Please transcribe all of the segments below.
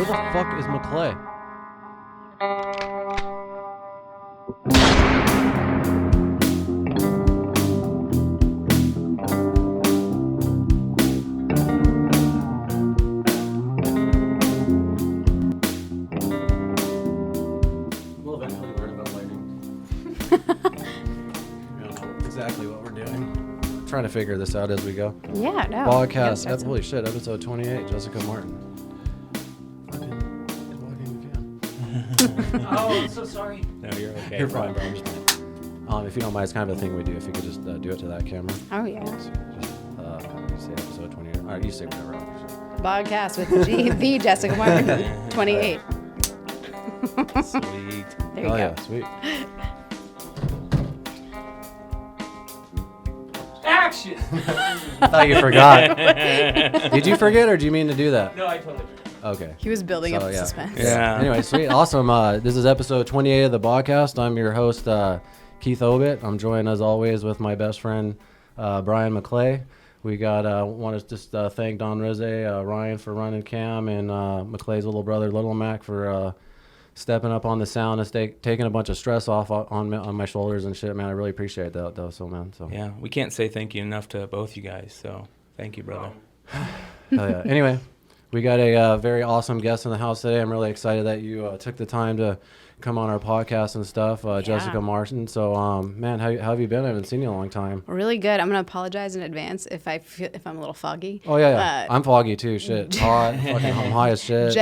the fuck is McClay? We'll eventually learn about lightning. We don't know exactly what we're doing. Trying to figure this out as we go. Yeah, no. Bogcast, holy shit, episode 28, Jessica Martin. Oh, I'm so sorry. No, you're okay. You're fine, bro. I'm just playing. If you don't mind, it's kind of a thing we do. If you could just do it to that camera. Oh, yeah. Just say episode 28. All right, you say whatever. Bogcast with the Jessica Martin, 28. Sweet. There you go. Yeah, sweet. Action! I thought you forgot. Did you forget, or do you mean to do that? No, I totally forgot. Okay. He was building up the suspense. Yeah. Anyway, sweet. Awesome. This is episode 28 of the Bogcast. I'm your host, Keith Obit. I'm joined, as always, with my best friend, Brian McClay. We want to just thank Don Rizze, Ryan for running cam, and McClay's little brother, Little Mac, for stepping up on the sound and taking a bunch of stress off on my shoulders and shit, man. I really appreciate that, though, man. So Yeah, we can't say thank you enough to both you guys, so thank you, brother. Hell yeah. Anyway, we got a very awesome guest in the house today. I'm really excited that you took the time to come on our podcast and stuff, Jessica Martin. So, man, how have you been? I haven't seen you in a long time. Really good. I'm going to apologize in advance if I'm a little foggy. Oh, yeah. I'm foggy, too. Shit. Hot. Fucking, I'm high as shit.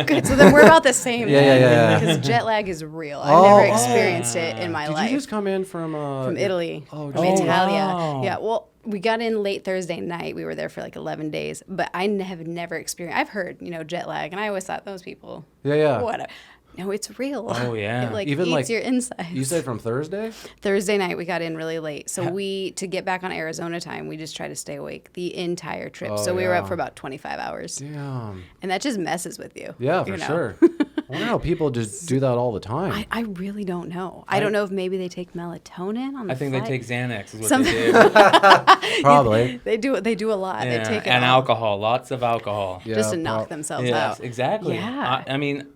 Good. So then we're about the same. Yeah. Because jet lag is real. I've never experienced it in my life. Did you just come in from Italy. Oh, from Italia. wow. Yeah, well, we got in late Thursday night. We were there for like 11 days. But I have never experienced, I've heard, jet lag. And I always thought those people. Yeah. Whatever. No, it's real. Oh, yeah. It Even eats your insides. You said from Thursday? Thursday night, we got in really late. So to get back on Arizona time, we just tried to stay awake the entire trip. So we were up for about 25 hours. Damn. And that just messes with you. Yeah, for sure. I wonder how people just do that all the time. I really don't know. I don't know if maybe they take melatonin on the I think flight. they take Xanax is what they do. Probably. They do a lot. Yeah, They take it and all alcohol, lots of alcohol. Yeah, just to knock themselves Yes, out. exactly. Yeah. I mean,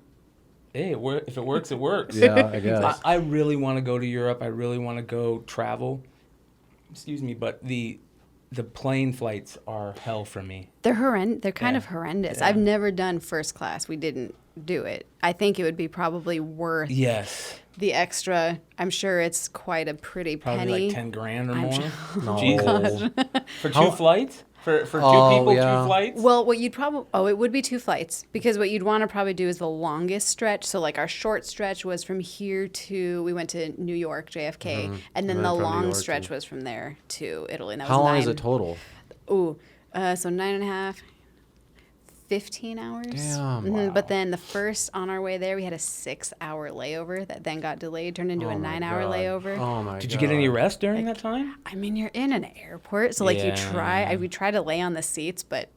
hey, if it works, it works. Yeah, I guess. I really want to go to Europe. I really want to go travel. Excuse me, but the plane flights are hell for me. They're horrendous. They're kind of horrendous. Yeah. I've never done first class. We didn't do it. I think it would be probably worth the extra. I'm sure it's quite a pretty Probably penny. like 10 grand or I'm more. sure. No. Jesus. For two flights? For two people, yeah. 2 flights? Well, what you'd it would be 2 flights, because what you'd want to probably do is the longest stretch. So like our short stretch was from here we went to New York, JFK, and then the from New long York stretch to- was from there to Italy. And that How was long 9. is it total? Ooh, so 9.5, 15 hours. Damn. Wow. But then the first on our way there, we had a 6-hour layover that then got delayed, turned into a 9-hour God. layover. Oh my god. Did you get any rest during that time? I mean, you're in an airport, so like Yeah. we try to lay on the seats, but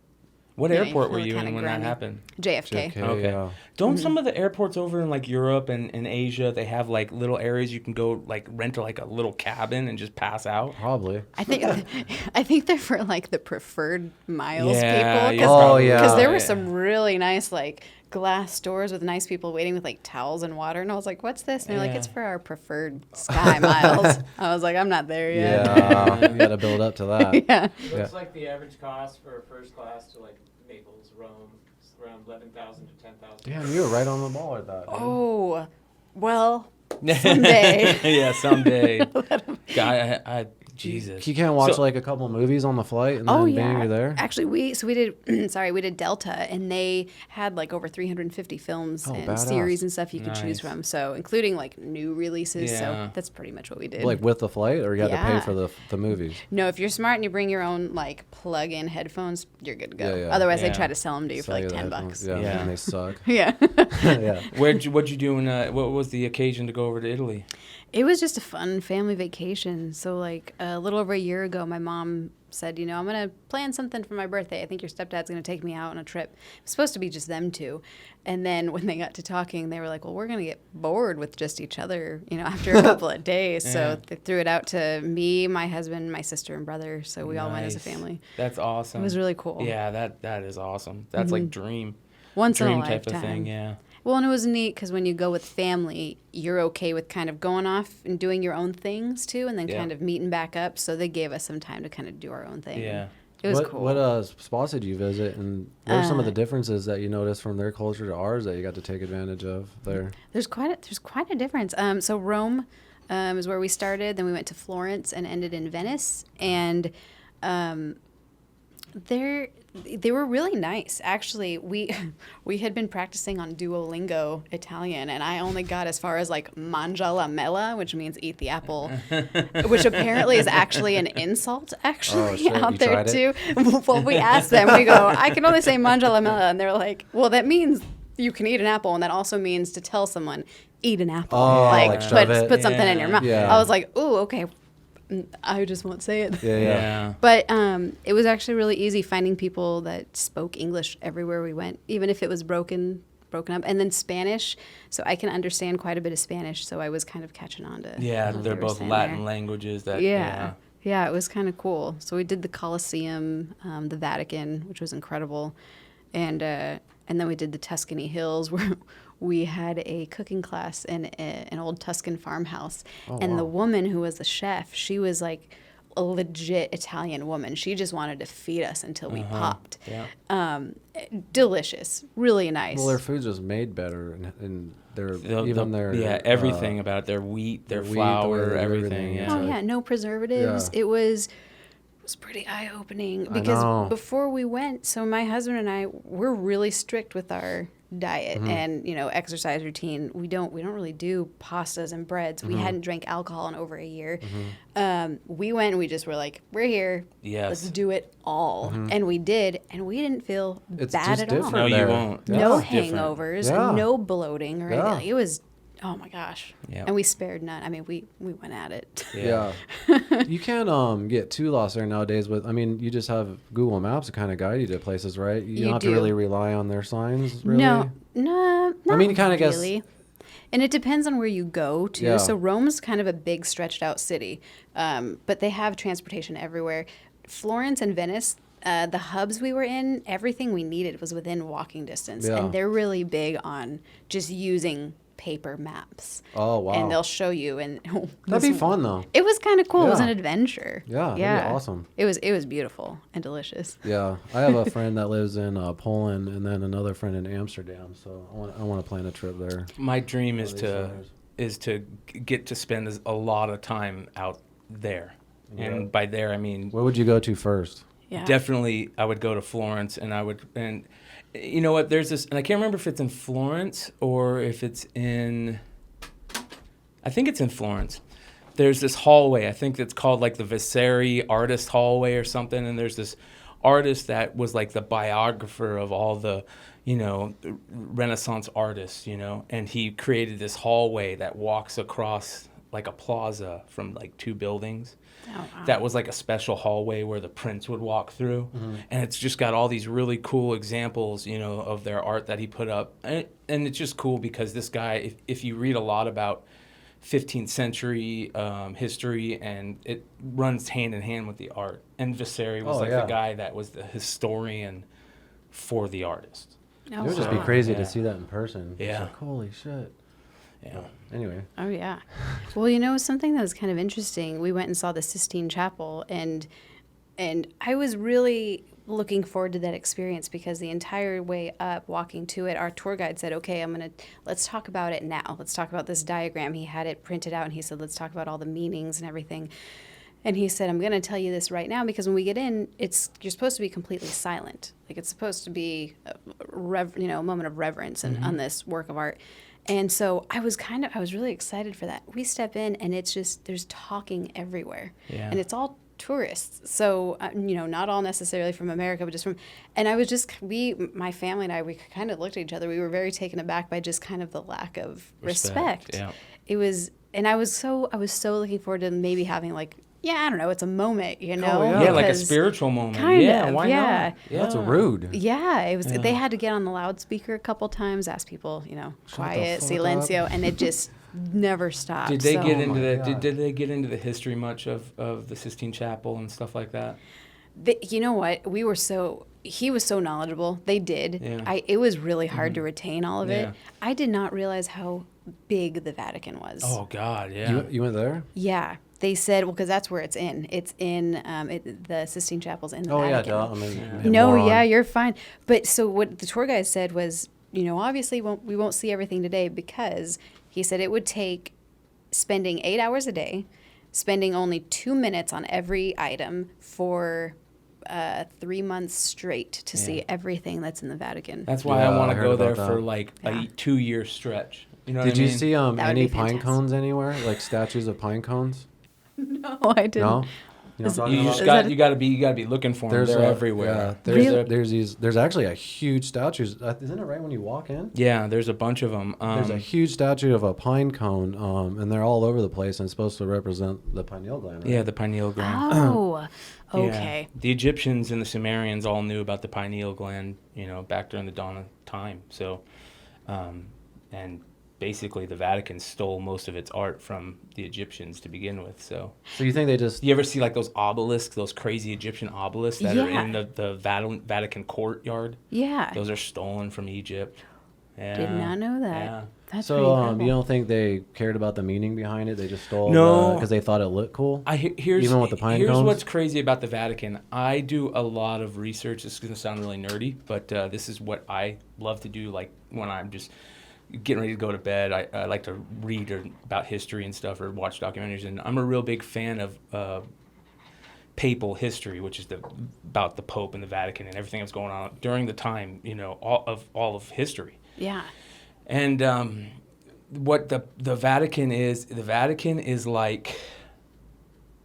What Yeah, airport you were feel you kinda in when grimy. that happened? JFK. Okay. Yeah. Don't some of the airports over in like Europe and Asia, they have like little areas you can go like rent like a little cabin and just pass out? Probably. I think they're for like the preferred miles Yeah, people. yeah, Oh, yeah. Because there were Yeah. some really nice like glass doors with nice people waiting with like towels and water, and I was like, "What's this?" And they're like, Yeah. "It's for our preferred sky miles." I was like, "I'm not there yet." Yeah. You got to build up to that. Yeah. It looks like the average cost for first class to like Naples, Rome, is around 11,000 to 10,000. Damn, you were right on the ball with that. man. Oh, well, someday. Yeah, someday. God, I Jesus. You can't watch So- like a couple movies on the flight and then Oh bang, yeah, you're there. actually we did we did Delta, and they had like over 350 films Oh, and badass. series and stuff you could choose Nice. from. So including like new releases. Yeah. So that's pretty much what we did. Like with the flight, or you had to pay Yeah. for the movies. No, if you're smart and you bring your own like plug-in headphones, you're good to go. Yeah, yeah. Otherwise, they Yeah. try to sell them to you for Sell like you the 10 headphones. bucks. Yeah, Yeah. and they suck. Yeah. Yeah. What'd you do what was the occasion to go over to Italy? It was just a fun family vacation. So like a little over a year ago, my mom said, I'm going to plan something for my birthday. I think your stepdad's going to take me out on a trip. It was supposed to be just them two. And then when they got to talking, they were like, well, we're going to get bored with just each other, after a couple of days. Yeah. So they threw it out to me, my husband, my sister, and brother. So we all went as a Nice. family. That's awesome. It was really cool. Yeah, that is awesome. That's like dream. Once in a dream lifetime. type of thing. Yeah. Well, and it was neat because when you go with family, you're okay with kind of going off and doing your own things too, and then kind of meeting back up. So they gave us some time to kind of do our own thing. Yeah. It was cool. What spots did you visit, and what are some of the differences that you noticed from their culture to ours that you got to take advantage of there? There's quite a difference. So Rome is where we started. Then we went to Florence and ended in Venice, and they were really nice. Actually, we had been practicing on Duolingo Italian, and I only got as far as like mangia la mela, which means eat the apple, which apparently is actually an insult out there too. Well, we asked them, we go, I can only say mangia la mela, and they're like, well, that means you can eat an apple, and that also means to tell someone eat an apple, like put something in your mouth. Yeah. I was like, ooh, okay. I just won't say it. Yeah. But it was actually really easy finding people that spoke English everywhere we went, even if it was broken up. And then Spanish, so I can understand quite a bit of Spanish, so I was kind of catching on to what they're they were both saying Latin there. languages. That Yeah, it was kind of cool. So we did the Colosseum, the Vatican, which was incredible, and then we did the Tuscany Hills, where we had a cooking class in an old Tuscan farmhouse. And the woman who was the chef, she was like a legit Italian woman. She just wanted to feed us until we popped. Yeah. Delicious, really nice. Well, their food's just made better, and their everything about it, their wheat, their flour, everything. Yeah. Oh yeah, no preservatives. Yeah. It was pretty eye-opening because before we went, so my husband and I, we're really strict with our diet and exercise routine. We don't really do pastas and breads. We hadn't drank alcohol in over a year. We went and we just were like, we're here. Yes. Let's do it all. And we did, and we didn't feel bad at all. No, you won't. No It's different. hangovers, no bloating or anything. It was, oh my gosh. Yeah. And we spared none. I mean, we went at it. Yeah. You can't get too lost there nowadays you just have Google Maps to kind of guide you to places, right? You don't have to really rely on their signs, really? No, not kind of really. And it depends on where you go, too. Yeah. So Rome's kind of a big, stretched-out city, but they have transportation everywhere. Florence and Venice, the hubs we were in, everything we needed was within walking distance. Yeah. And they're really big on just using paper maps. Oh, wow. And they'll show you. And That'd be fun, though. It was kind of cool. It was Yeah. an adventure. Yeah, that'd be awesome. It was beautiful and delicious. Yeah. I have a friend that lives in Poland and then another friend in Amsterdam, so I want to plan a trip there. My dream is to get to spend a lot of time out there. Yeah. And by there, I mean... Where would you go to first? Yeah. Definitely, I would go to Florence, and you know what? There's this, and I can't remember if it's in Florence or if it's in. I think it's in Florence. There's this hallway. I think it's called like the Vasari Artist Hallway or something. And there's this artist that was like the biographer of all the, Renaissance artists, and he created this hallway that walks across like a plaza from like two buildings. Oh, wow. That was like a special hallway where the prince would walk through. And it's just got all these really cool examples, of their art that he put up. And it's just cool because this guy, if you read a lot about 15th century history, and it runs hand in hand with the art. And Vasari was the guy that was the historian for the artist. Oh, It would just be crazy to see that in person. Yeah. It's like, holy shit. Yeah. Anyway. Oh, yeah. Well, something that was kind of interesting, we went and saw the Sistine Chapel, and I was really looking forward to that experience because the entire way up, walking to it, our tour guide said, okay, let's talk about it now. Let's talk about this diagram. He had it printed out, and he said, let's talk about all the meanings and everything. And he said, I'm going to tell you this right now because when we get in, you're supposed to be completely silent. Like it's supposed to be a moment of reverence on this work of art. And so I was really excited for that. We step in and it's just, there's talking everywhere. Yeah. And it's all tourists. So, not all necessarily from America, but just from, and I was just, my family and I, we kind of looked at each other. We were very taken aback by just kind of the lack of respect. Yeah. It was, and I was so looking forward to maybe having like, I don't know, it's a moment, yeah. Yeah, like a spiritual moment. Kind of, why yeah. not? Yeah. That's rude. Yeah, it was. They had to get on the loudspeaker a couple times, ask people, quiet, silencio, and it just never stopped. Did they get into Did they get into the history much of the Sistine Chapel and stuff like that? You know what? We were so he was so knowledgeable. They did. Yeah. It was really hard to retain all of Yeah. it. I did not realize how big the Vatican was. Oh God, yeah. You went there? Yeah. They said, well, because that's where it's in. It's in the Sistine Chapel's in the Vatican. Yeah, duh. I mean, No, moron. yeah, you're fine. But so what the tour guide said was, obviously we won't see everything today because he said it would take spending 8 hours a day, spending only 2 minutes on every item for 3 months straight to see everything that's in the Vatican. That's why Yeah, I want I to heard go about there that. for like a 2-year stretch. You know Did what I you mean? see That would any be pine fantastic. cones anywhere? Like statues of pine cones? No, I didn't. No? You know what I'm talking You about? just Is got that you got to be looking for them. They're everywhere. Yeah, Really? there's actually a huge statue. Isn't it right when you walk in? Yeah, there's a bunch of them. There's a huge statue of a pine cone, and they're all over the place, and it's supposed to represent the pineal gland. Right? Yeah, the pineal gland. Oh, Yeah. okay. The Egyptians and the Sumerians all knew about the pineal gland, back during the dawn of time. So, and basically the Vatican stole most of its art from the Egyptians to begin with. So you think they just? you ever see like those obelisks, those crazy Egyptian obelisks that are in the Vatican courtyard? Yeah. Those are stolen from Egypt. Yeah. Did not know that. Yeah. That's So pretty incredible. you don't think they cared about the meaning behind it? They just stole No. because they thought it looked cool. Here's Even with the pine here's cones? what's crazy about the Vatican. I do a lot of research. This is going to sound really nerdy, but this is what I love to do. Like when I'm just getting ready to go to bed, I like to read about history and stuff or watch documentaries. And I'm a real big fan of papal history, which is about the Pope and the Vatican and everything that's going on during the time, all of history. Yeah. And what the Vatican is like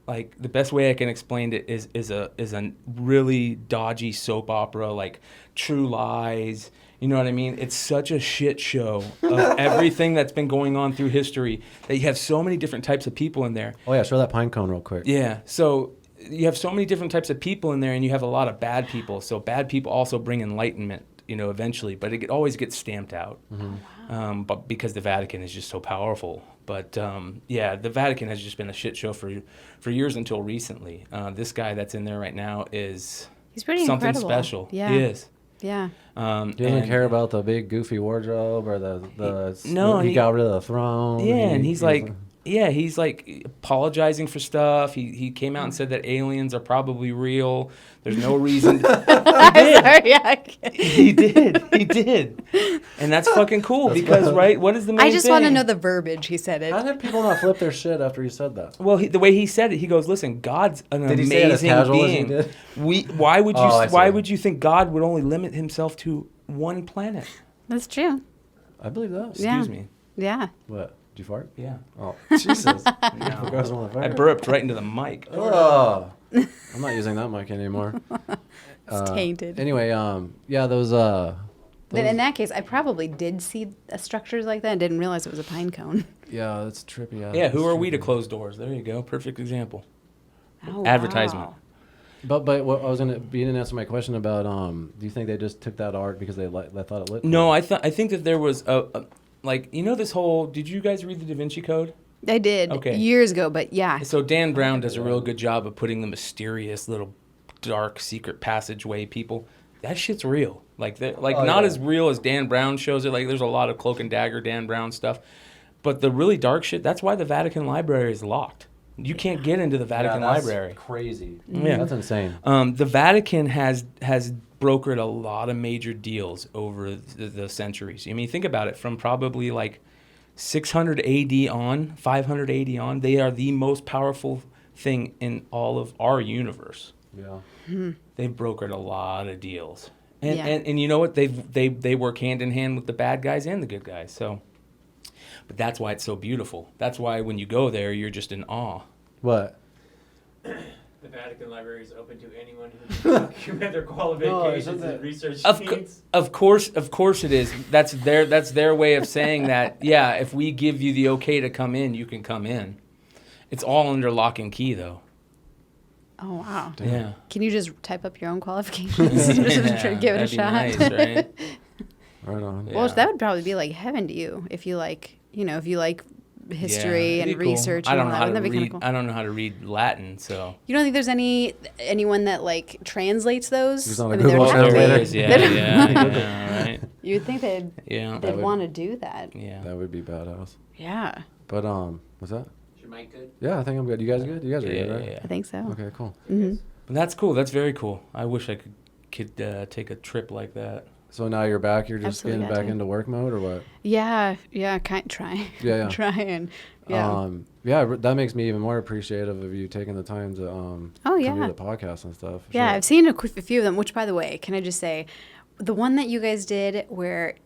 the best way I can explain it is a really dodgy soap opera, like True Lies. You know what I mean? It's such a shit show of everything that's been going on through history that you have so many different types of people in there. Oh yeah, show that pine cone real quick. Yeah. So you have so many different types of people in there, and you have a lot of bad people. So bad people also bring enlightenment, eventually, but it always gets stamped out. Mm-hmm. But because the Vatican is just so powerful. But the Vatican has just been a shit show for years until recently. This guy that's in there right now is He's pretty something incredible. special. Yeah. He is. Yeah. He doesn't care about the big goofy wardrobe or No, he got rid of the throne. Yeah, and he's like apologizing for stuff. He came out and said that aliens are probably real. There's no reason. Sorry, yeah. He did. And that's fucking cool because, right, what is the main I just want to thing? know the verbiage he said it. How did people not flip their shit after he said that? Well, the way he said it, he goes, "Listen, God's an Did he say it as amazing casual as he being. did? Why would you? Oh, I see. Why would you think God would only limit himself to one planet?" That's true. I believe that. Yeah. Excuse me. Yeah. What? Did you fart? Yeah. Oh, Jesus. No. Goes on the fire. I burped right into the mic. Oh, I'm not using that mic anymore. It's tainted. Anyway, those. Then in that case, I probably did see structures like that and didn't realize it was a pine cone. Yeah, that's trippy. Yeah, who are we to trippy. close doors? There you go. Perfect example. Oh, Advertisement. wow. But what I was gonna be didn't answer my question about. Do you think they just took that art because they thought it looked? No, cool? I think that there was this whole. Did you guys read the Da Vinci Code? I did Okay. years ago, but yeah. So Dan Brown does a real good job of putting the mysterious little dark secret passageway people. That shit's real. Like not as real as Dan Brown shows it. Like there's a lot of cloak and dagger Dan Brown stuff. But the really dark shit, that's why the Vatican Library is locked. You can't get into the Vatican Library. Crazy. Yeah. That's insane. The Vatican has brokered a lot of major deals over the centuries. I mean, think about it. From probably like 600 AD on, 500 AD on, they are the most powerful thing in all of our universe. Yeah. They've brokered a lot of deals, Yeah. and you know what? They work hand in hand with the bad guys and the good guys. So, but that's why it's so beautiful. That's why when you go there, you're just in awe. What? The Vatican Library is open to anyone who can document their qualifications and research needs. Of course it is. That's their way of saying that. Yeah, if we give you the okay to come in, you can come in. It's all under lock and key, though. Oh, wow. Damn. Yeah. Can you just type up your own qualifications? Just try to give it a that'd be shot. nice, right? Right on. Yeah. Well, that would probably be like heaven to you if you like history and it'd be cool. research. I and don't all know that. how to Wouldn't that be read. kinda cool? I don't know how to read Latin, so. You don't think there's anyone that like translates those? There's not a I mean, there Google would have to be. translator. There is, yeah, right. You would think they'd Yeah, That would- want to do that. yeah. That would be badass. Yeah, But what's that? Is your mic good? Yeah, I think I'm good. You guys good? You guys are good, right? Yeah. I think so. Okay, cool. hmm But that's cool. That's very cool. I wish I could take a trip like that. So now you're back. You're just Absolutely getting got back to. into work mode, or what? Yeah, trying. Yeah. Trying. Yeah. That makes me even more appreciative of you taking the time to Oh, come yeah. do the podcast and stuff. Yeah, Shit. I've seen a few of them, which, by the way, can I just say, the one that you guys did where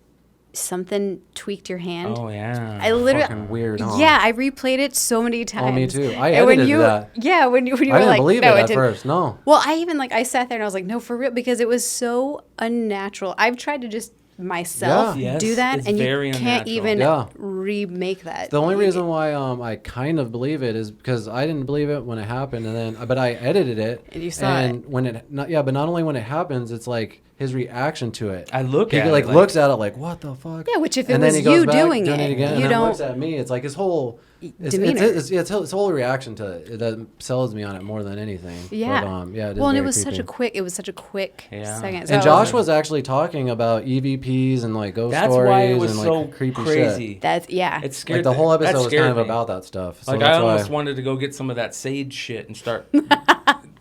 something tweaked your hand. Oh yeah. I literally, Fucking weird, huh? yeah, I replayed it so many times. Oh, me too. I And when edited you, that. Yeah, when you I were didn't like, believe no, it at didn't. first. No. Well, I even I sat there and I was like, no, for real, because it was so unnatural. I've tried to just myself Yeah. Yes, do that, it's and you very can't unnatural. even Yeah. remake that. The only reason why I kind of believe it is because I didn't believe it when it happened, but I edited it. And you saw and when but not only when it happens, it's like his reaction to it. I look he at like it, looks at it like, what the fuck? Yeah, which if it and was then he goes you back, doing it it, again, and you then don't looks at me. It's like his whole demeanor. It's his whole reaction to it that sells me on it more than anything. Yeah. But, yeah. It is well, and very it was creepy. such a quick Yeah. second. And So- Josh was actually talking about EVPs and like ghost That's stories why it was and like so creepy crazy. shit. That's yeah. It scared Like the whole that episode was scared kind of me. about that stuff. So Like I that's why. almost wanted to go get some of that sage shit and start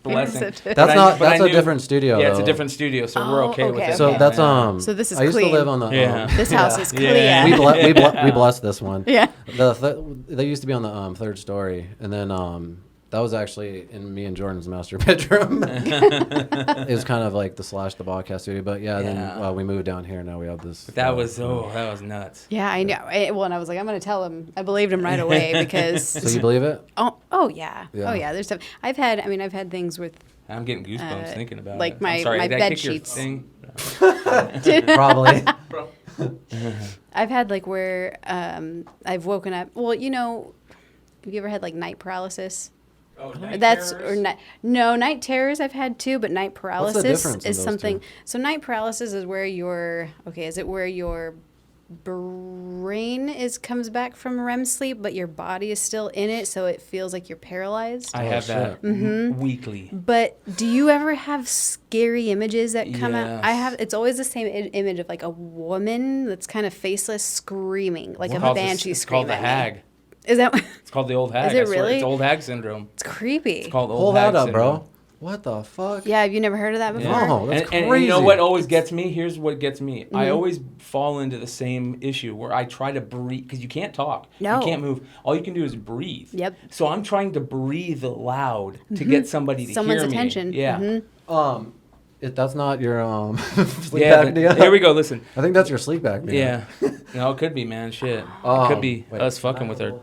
blessing. That's But That's I a knew- different studio. Yeah, it's a though. different studio, so we're Oh, okay with okay, it. So okay. that's So this is I used clean. to live on the. Yeah. This house is clean. Yeah. we blessed this one. Yeah. They used to be on the third story, and then that was actually in me and Jordan's master bedroom. It was kind of like the Bogcast studio, but yeah. Then we moved down here. Now we have this. That was nuts. Yeah, I know. And I was like, I'm going to tell him. I believed him right away because. So you believe it? Oh yeah. Yeah. Oh yeah. There's stuff. I've had things with. I'm getting goosebumps thinking about like it. my- I'm sorry, my did I bed kick your sheets. thing? Probably. I've had like where I've woken up. Well, have you ever had like night paralysis? Oh, night That's terrors? night terrors I've had too, but night paralysis difference in is those something. two? So night paralysis is where is it where your brain comes back from REM sleep, but your body is still in it, so it feels like you're paralyzed. I have that Mm-hmm. weekly. But do you ever have scary images that come out? I Yes. have. It's always the same image of like a woman that's kind of faceless, screaming like a banshee It's screaming. called the hag. Is that? It's called the old hag. Is it I swear. really? It's old hag syndrome. It's creepy. It's called old Pull hag that up, syndrome. bro. What the fuck? Yeah, have you never heard of that before? No, that's and crazy. you know what always gets me? Here's what gets me. Mm-hmm. I always fall into the same issue where I try to breathe because you can't talk. No. You can't move. All you can do is breathe. Yep. So I'm trying to breathe loud to get somebody to Someone's hear me. attention. Yeah. Mhm. That's not your sleep Yeah. but apnea. here we go. Listen. I think that's your sleep apnea. Yeah. No, it could be, man. Shit. It Oh, could be wait. us fucking with her.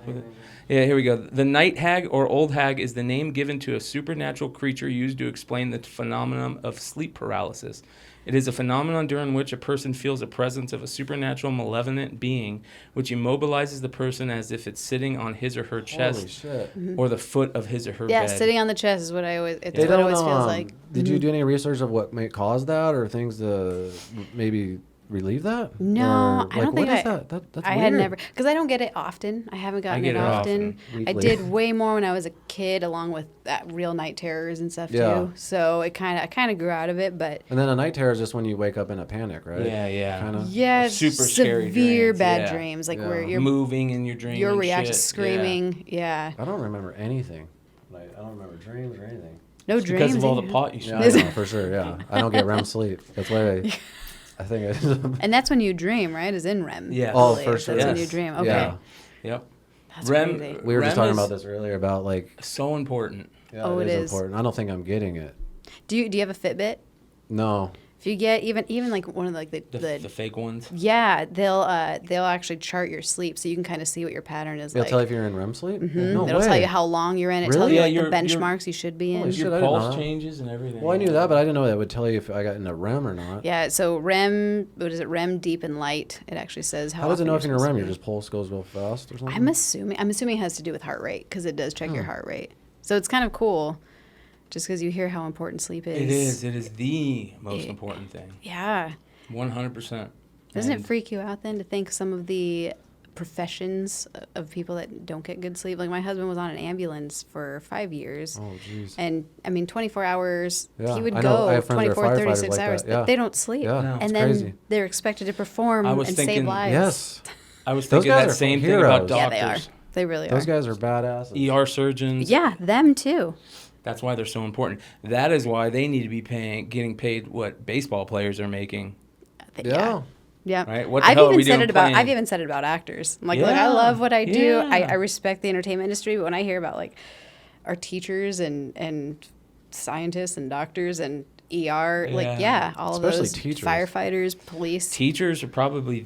Yeah, here we go. The night hag or old hag is the name given to a supernatural creature used to explain the phenomenon of sleep paralysis. It is a phenomenon during which a person feels the presence of a supernatural malevolent being, which immobilizes the person as if it's sitting on his or her Holy chest shit. or the foot of his or her Yeah, bed. sitting on the chest is what I always. It's They what it don't, always feels like. Did you do any research of what may cause that, or things to maybe relieve that? No, Or, I like, don't what think is that? That's I weird. had never, because I don't get it often. I haven't gotten get it it often. often. I Weekly. did way more when I was a kid, along with that real night terrors and stuff Yeah. too. So I kind of grew out of it, but And then a night terror is just when you wake up in a panic, right? Yeah, yeah. Kind of. yeah, Super scary severe dreams, bad yeah. dreams, like Yeah. where you're moving in your dream. your and reaction, shit. screaming. Yeah, I don't remember anything. Like, I don't remember dreams or anything. no Yeah. dreams Because of all the either. pot you Yeah, smoke. I know, for sure. Yeah, I don't get REM sleep. That's why I think I. And that's when you dream, right? Is in REM. Yeah. I Oh, believe. for sure. That's when Yes. you dream. Okay, Yeah. Yep. that's REM crazy. We were just REM talking is about this earlier about like. So important. Yeah, Oh, it is. important. I don't think I'm getting it. Do you have a Fitbit? No. If you get even like one of like The fake ones. yeah, they'll actually chart your sleep so you can kind of see what your pattern is They'll like. tell you if you're in REM sleep. No It'll way. tell you how long you're in. It tells Really? you Yeah, like, the your- benchmarks you should be in. Holy shit, Your I didn't know pulse that. changes and everything. Well, I knew that, but I didn't know that would tell you if I got into REM or not. Yeah, so REM, what is it? REM, deep and light. It actually says how. How does it often know if you're in supposed REM? to Your be. just pulse goes real fast or something? I'm assuming it has to do with heart rate because it does check your heart rate. So it's kind of cool, just because you hear how important sleep is. It is. It is the most It- important thing. Yeah. 100%. Doesn't And it freak you out then to think some of the professions of people that don't get good sleep. Like my husband was on an ambulance for 5 years. Oh, jeez. And I mean, 24 hours, Yeah, he would I know. I go have friends that are 24, 36 firefighters like hours. that, yeah. They don't sleep. Yeah, No. it's And then crazy. they're expected to perform and save thinking- lives. Yes. I was Those thinking guys that are same thing heroes. about Yeah, doctors. they are. They really Those are. guys are badasses. ER surgeons. Yeah, them too. That's why they're so important. That is why they need to be getting paid what baseball players are making. Yeah. Yeah. Right? What the hell are we doing playing? I've even said it about actors. I'm like, look, Yeah. I love what I do. Yeah. I respect the entertainment industry, but when I hear about like our teachers and scientists and doctors and ER, all Especially of those teachers. firefighters, police. Teachers are probably,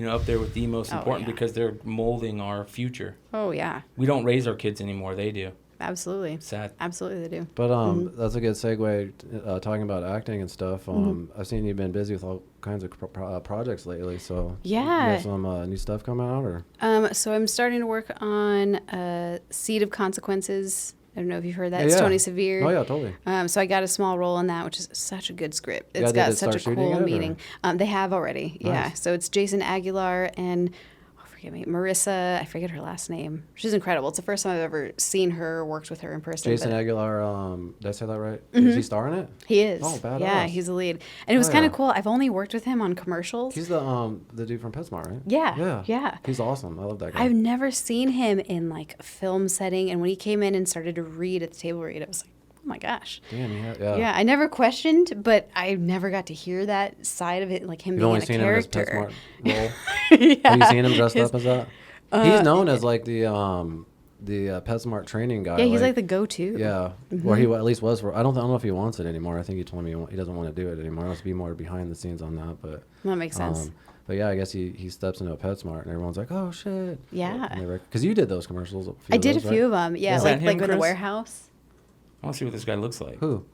up there with the most Oh, important yeah. because they're molding our future. Oh yeah, We don't raise our kids anymore. They do. absolutely. Sad. Absolutely, they do. But that's a good segue. Talking about acting and stuff. I've seen you've been busy with all kinds of projects lately. So Yeah. you have some new stuff coming out, or So I'm starting to work on Seed of Consequences. I don't know if you've heard that. It's Yeah. Tony Severe. Oh yeah, totally. So I got a small role in that, which is such a good script. Yeah, It's did got it such a start shooting cool it, or- meaning. They have already, yeah. Nice. So it's Jason Aguilar and, forgive me, Marissa, I forget her last name. She's incredible. It's the first time I've ever seen her, worked with her in person. Jason but Aguilar. Did I say that right? Is he starring it? He is. Oh, badass. Yeah, he's the lead. And it was Oh, kind of yeah. cool. I've only worked with him on commercials. He's the dude from PetSmart, right? Yeah, yeah. He's awesome. I love that guy. I've never seen him in like a film setting. And when he came in and started to read at the table read, I was like, oh my gosh. Damn, Yeah, I never questioned, but I never got to hear that side of it, like him You've being only in a seen him in his character. PetSmart role. Yeah. Have you seen him dressed up as that? He's known yeah. as like the PetSmart training guy. Yeah, he's like the go-to. Yeah, or he at least was for. I don't know if he wants it anymore. I think he told me he doesn't want to do it anymore. He wants to be more behind the scenes on that. But That makes sense. But yeah, I guess he steps into a PetSmart and everyone's like, oh shit. Yeah. Because you did those commercials. I did a few of them. Yeah, Is like that him, like with the Chris? warehouse. I want to see what this guy looks like. Who?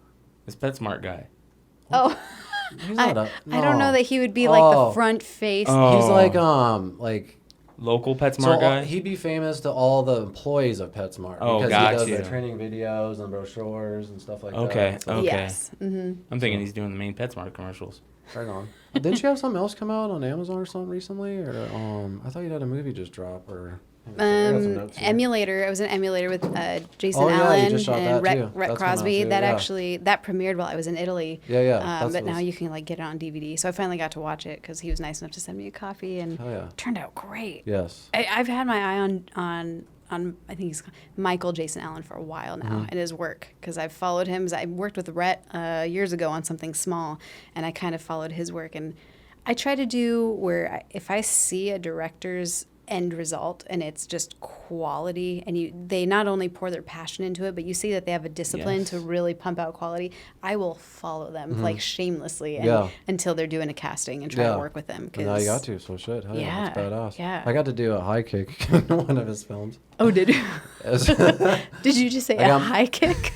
This PetSmart guy. Oh, He's I not don't know that he would be like Oh. the front face. Oh. He's like Local PetSmart guy? he'd be famous to all the employees of PetSmart. Oh, because gotcha. he does the training videos and brochures and stuff like Okay, that. So, okay. Yes. Mm-hmm. I'm thinking he's doing the main PetSmart commercials. right on. Didn't you have something else come out on Amazon or something recently? Or I thought you had a movie just drop. Or I got some notes here. Emulator. I was in Emulator with Jason Oh, yeah, you Allen just shot and that too. Rhett That's coming out Crosby. too, That yeah. actually premiered while I was in Italy. Yeah. But what now was- you can like get it on DVD. So I finally got to watch it because he was nice enough to send me a copy, and Oh, yeah. it turned out great. Yes. I've had my eye on I think he's Michael Jason Allen for a while now Mm-hmm. and his work because I've followed him. I worked with Rhett years ago on something small, and I kind of followed his work. And I try to do where if I see a director's end result and it's just quality, and they not only pour their passion into it, but you see that they have a discipline Yes. to really pump out quality, I will follow them like shamelessly until they're doing a casting and try to work with them. And now you got to, so shit. Hell yeah, that's badass. Yeah. I got to do a high kick in one of his films. Oh, did you? and Did you just say I got- high kick?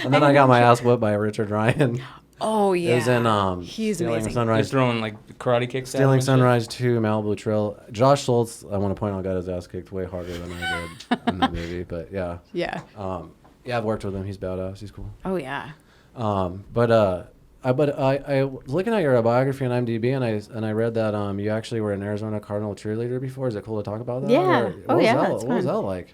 then I got my ass whipped by Richard Ryan. Oh yeah, It was in he's Stealing amazing. He's Sunrise. throwing like karate kicks at him Stealing and shit. Sunrise 2, Malibu Trail. Josh Schultz, I want to point out, got his ass kicked way harder than I did in the movie. But yeah. Yeah. Yeah, I've worked with him. He's badass. He's cool. Oh yeah. But I was looking at your biography on IMDb, and I read that you actually were an Arizona Cardinal cheerleader before. Is it cool to talk about that? Yeah. Or Oh, what yeah, Was that, it's what was fun. that like?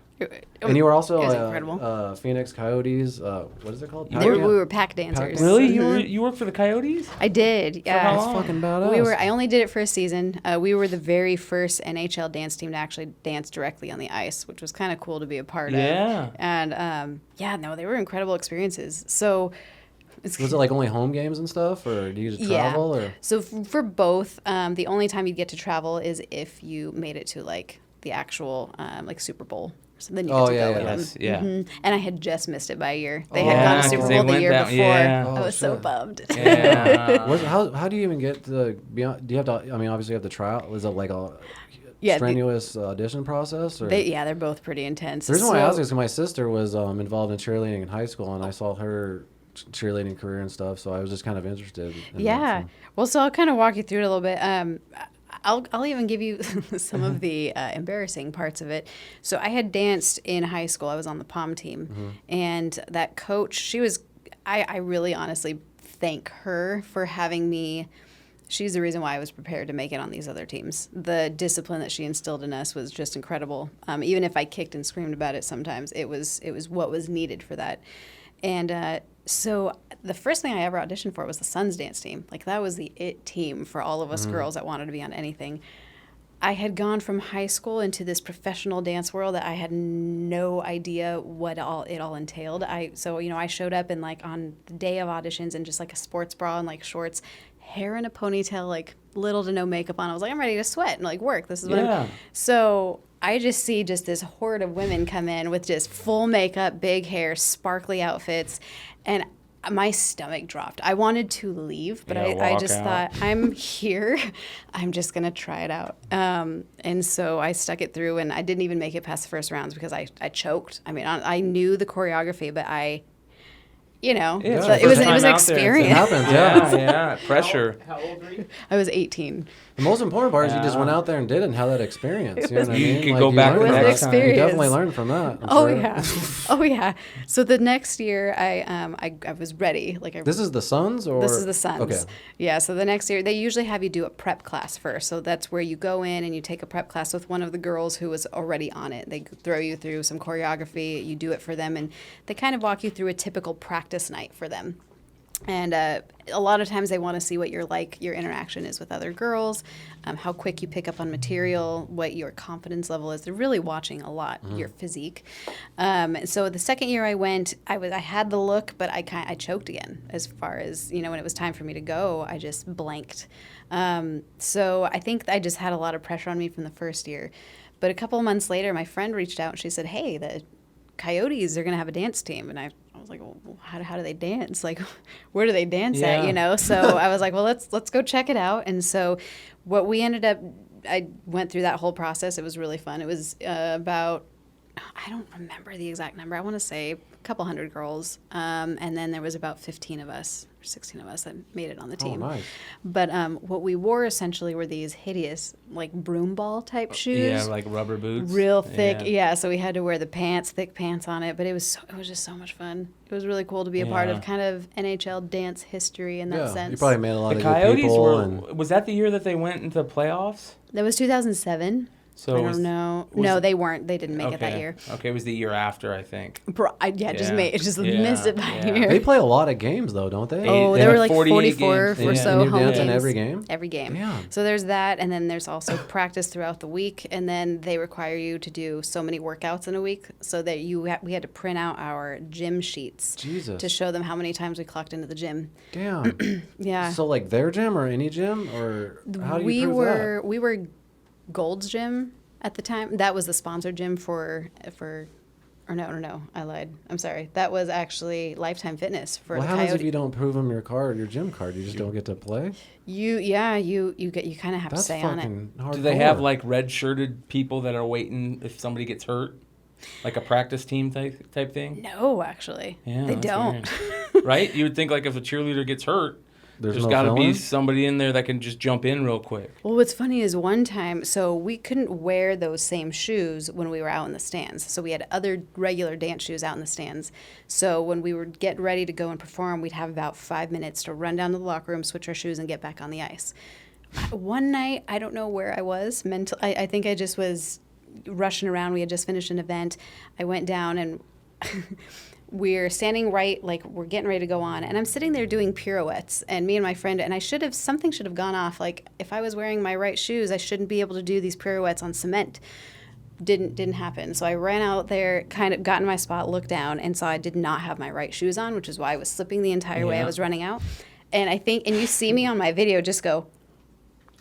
And you were also It was incredible. Phoenix Coyotes. What is it called? We were pack dancers. Really? Mhm. You worked for the Coyotes? I did. Yeah. how That's long? fucking badass. I only did it for a season. We were the very first NHL dance team to actually dance directly on the ice, which was kind of cool to be a part Yeah. of. And they were incredible experiences. So. Was it like only home games and stuff, or do you just travel? Or So for both, the only time you get to travel is if you made it to like the actual like Super Bowl. So then you get to go with Yes, them. yeah. Mhm. And I had just missed it by a year. They Oh, had gone yeah, to 'cause Super they Bowl the went year that- before. yeah. I Oh, was so shit. bummed. Yeah. how do you even get to be on? Do you have to? I mean, obviously you have to try out. Was it like a Yeah, strenuous audition process? Or? they're both pretty intense. The reason why I ask is because my sister was involved in cheerleading in high school, and I saw her cheerleading career and stuff, so I was just kind of interested. In Yeah. That, so. Well, so I'll kind of walk you through it a little bit. I'll even give you some of the embarrassing parts of it. So I had danced in high school. I was on the pom team, and that coach, she was. I really honestly thank her for having me she's the reason why I was prepared to make it on these other teams. The discipline that she instilled in us was just incredible. Even if I kicked and screamed about it sometimes, it was what was needed for that. And so the first thing I ever auditioned for was the Suns dance team. Like, that was the it team for all of us girls that wanted to be on anything. I had gone from high school into this professional dance world that I had no idea what it all entailed. So I showed up and, like, on the day of auditions in just like a sports bra and like shorts, hair in a ponytail, like little to no makeup on. I was like, I'm ready to sweat and like work. This is what So I just see just this horde of women come in with just full makeup, big hair, sparkly outfits, and my stomach dropped. I wanted to leave, but I just thought, I'm here. I'm just going to try it out. And so I stuck it through, and I didn't even make it past the first rounds because I choked. I mean, I knew the choreography, but it was an experience. It happens, yeah. Pressure. How old were you? I was 18. The most important part is you just went out there and did it and had that experience. You know what I mean? You could go back the next time. You definitely learned from that. Oh yeah. So the next year, I was ready. This is the Suns, or this is the Suns. Okay. Yeah. So the next year, they usually have you do a prep class first. So that's where you go in and you take a prep class with one of the girls who was already on it. They throw you through some choreography. You do it for them, and they kind of walk you through a typical practice night for them. And a lot of times they want to see what your interaction is with other girls, how quick you pick up on material, what your confidence level is. They're really watching a lot, your physique. So the second year I went, I had the look, but I choked again. As far as, when it was time for me to go, I just blanked. So I think I just had a lot of pressure on me from the first year. But a couple of months later, my friend reached out and she said, hey, the Coyotes are going to have a dance team. And I was like, well, how do they dance? Like, where do they dance at, So I was like, well, let's go check it out. And so what we ended up, I went through that whole process. It was really fun. It was about, I don't remember the exact number. I want to say a couple hundred girls. And then there was about 15 of us, or 16 of us that made it on the team. Oh, nice. But what we wore essentially were these hideous, like, broom ball type shoes. Yeah, like rubber boots. Real thick. Yeah, so we had to wear the pants, thick pants on it. But it was just so much fun. It was really cool to be a part of kind of NHL dance history in that sense. You probably met a lot of Coyotes good people. Was that the year that they went into the playoffs? That was 2007. So I don't know. No, they weren't. They didn't make it that year. Okay, it was the year after, I think. Just missed it by a year. They play a lot of games, though, don't they? They were like 44 or so home games. In every game? Every game. Damn. So there's that, and then there's also practice throughout the week, and then they require you to do so many workouts in a week, so that we had to print out our gym sheets to show them how many times we clocked into the gym. Damn. Yeah. So like their gym or any gym, or how do you prove that? We were Gold's Gym at the time. That was the sponsored gym no, I lied. I'm sorry. That was actually Lifetime Fitness for the Coyote. What happens if you don't prove them your gym card? You just don't get to play? You kind of have to stay on it. Hardcore. Do they have like red-shirted people that are waiting if somebody gets hurt? Like a practice team type thing? No, actually. Yeah, they don't. Right? You would think like if a cheerleader gets hurt, there's got to be somebody in there that can just jump in real quick. Well, what's funny is one time, so we couldn't wear those same shoes when we were out in the stands. So we had other regular dance shoes out in the stands. So when we would get ready to go and perform, we'd have about 5 minutes to run down to the locker room, switch our shoes, and get back on the ice. One night, I don't know where I was. I think I just was rushing around. We had just finished an event. I went down and... We're standing right, like we're getting ready to go on, and I'm sitting there doing pirouettes, and me and my friend, and something should have gone off. Like if I was wearing my right shoes, I shouldn't be able to do these pirouettes on cement. Didn't happen. So I ran out there, kind of got in my spot, looked down, and saw I did not have my right shoes on, which is why I was slipping the entire way I was running out. And and you see me on my video just go,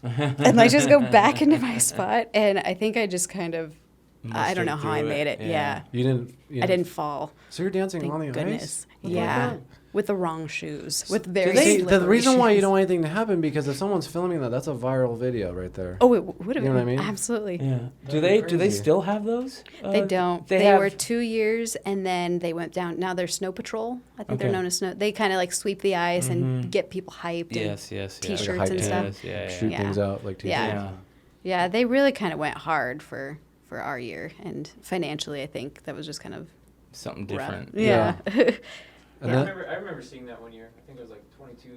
and I just go back into my spot, and I think I just kind of. I don't know how I made it. Yeah. I didn't fall. So you're dancing on the ice? Yeah. With the wrong shoes. With very slippery the reason why you shoes. don't want anything to happen, because if someone's filming that's a viral video right there. Oh, it would have been. You know what I mean? Absolutely. Yeah. Do they still have those? They don't. They were 2 years, and then they went down. Now they're Snow Patrol. I think they're known as Snow. They kind of like sweep the ice and get people hyped. Yes. T-shirts like and stuff. Shoot things out like T-shirts. Yeah. They really kind of went hard for our year, and financially I think that was just kind of something different. Yeah. And I that, remember seeing that one year. I think it was like 22,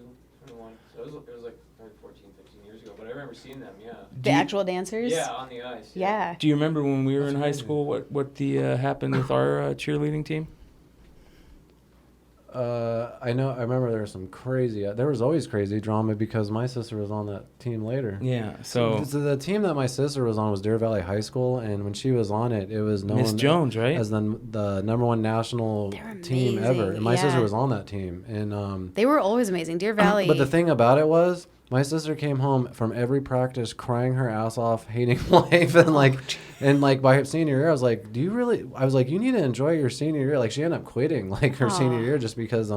21. So it was like probably 14, 15 years ago. But I remember seeing them, yeah. The actual dancers? Yeah, on the ice. Yeah. Do you remember when we were That's in high crazy. school what the happened with our cheerleading team? I remember there was some crazy, there was always crazy drama because my sister was on that team later. Yeah, so The team that my sister was on was Deer Valley High School, and when she was on it, it was known Miss Jones, right? as the number one national They're team amazing, ever. And my yeah. sister was on that team. And They were always amazing. Deer Valley. but the thing about it was, my sister came home from every practice crying her ass off, hating life, and by her senior year, I was like, you need to enjoy your senior year. Like, she ended up quitting like her senior year just because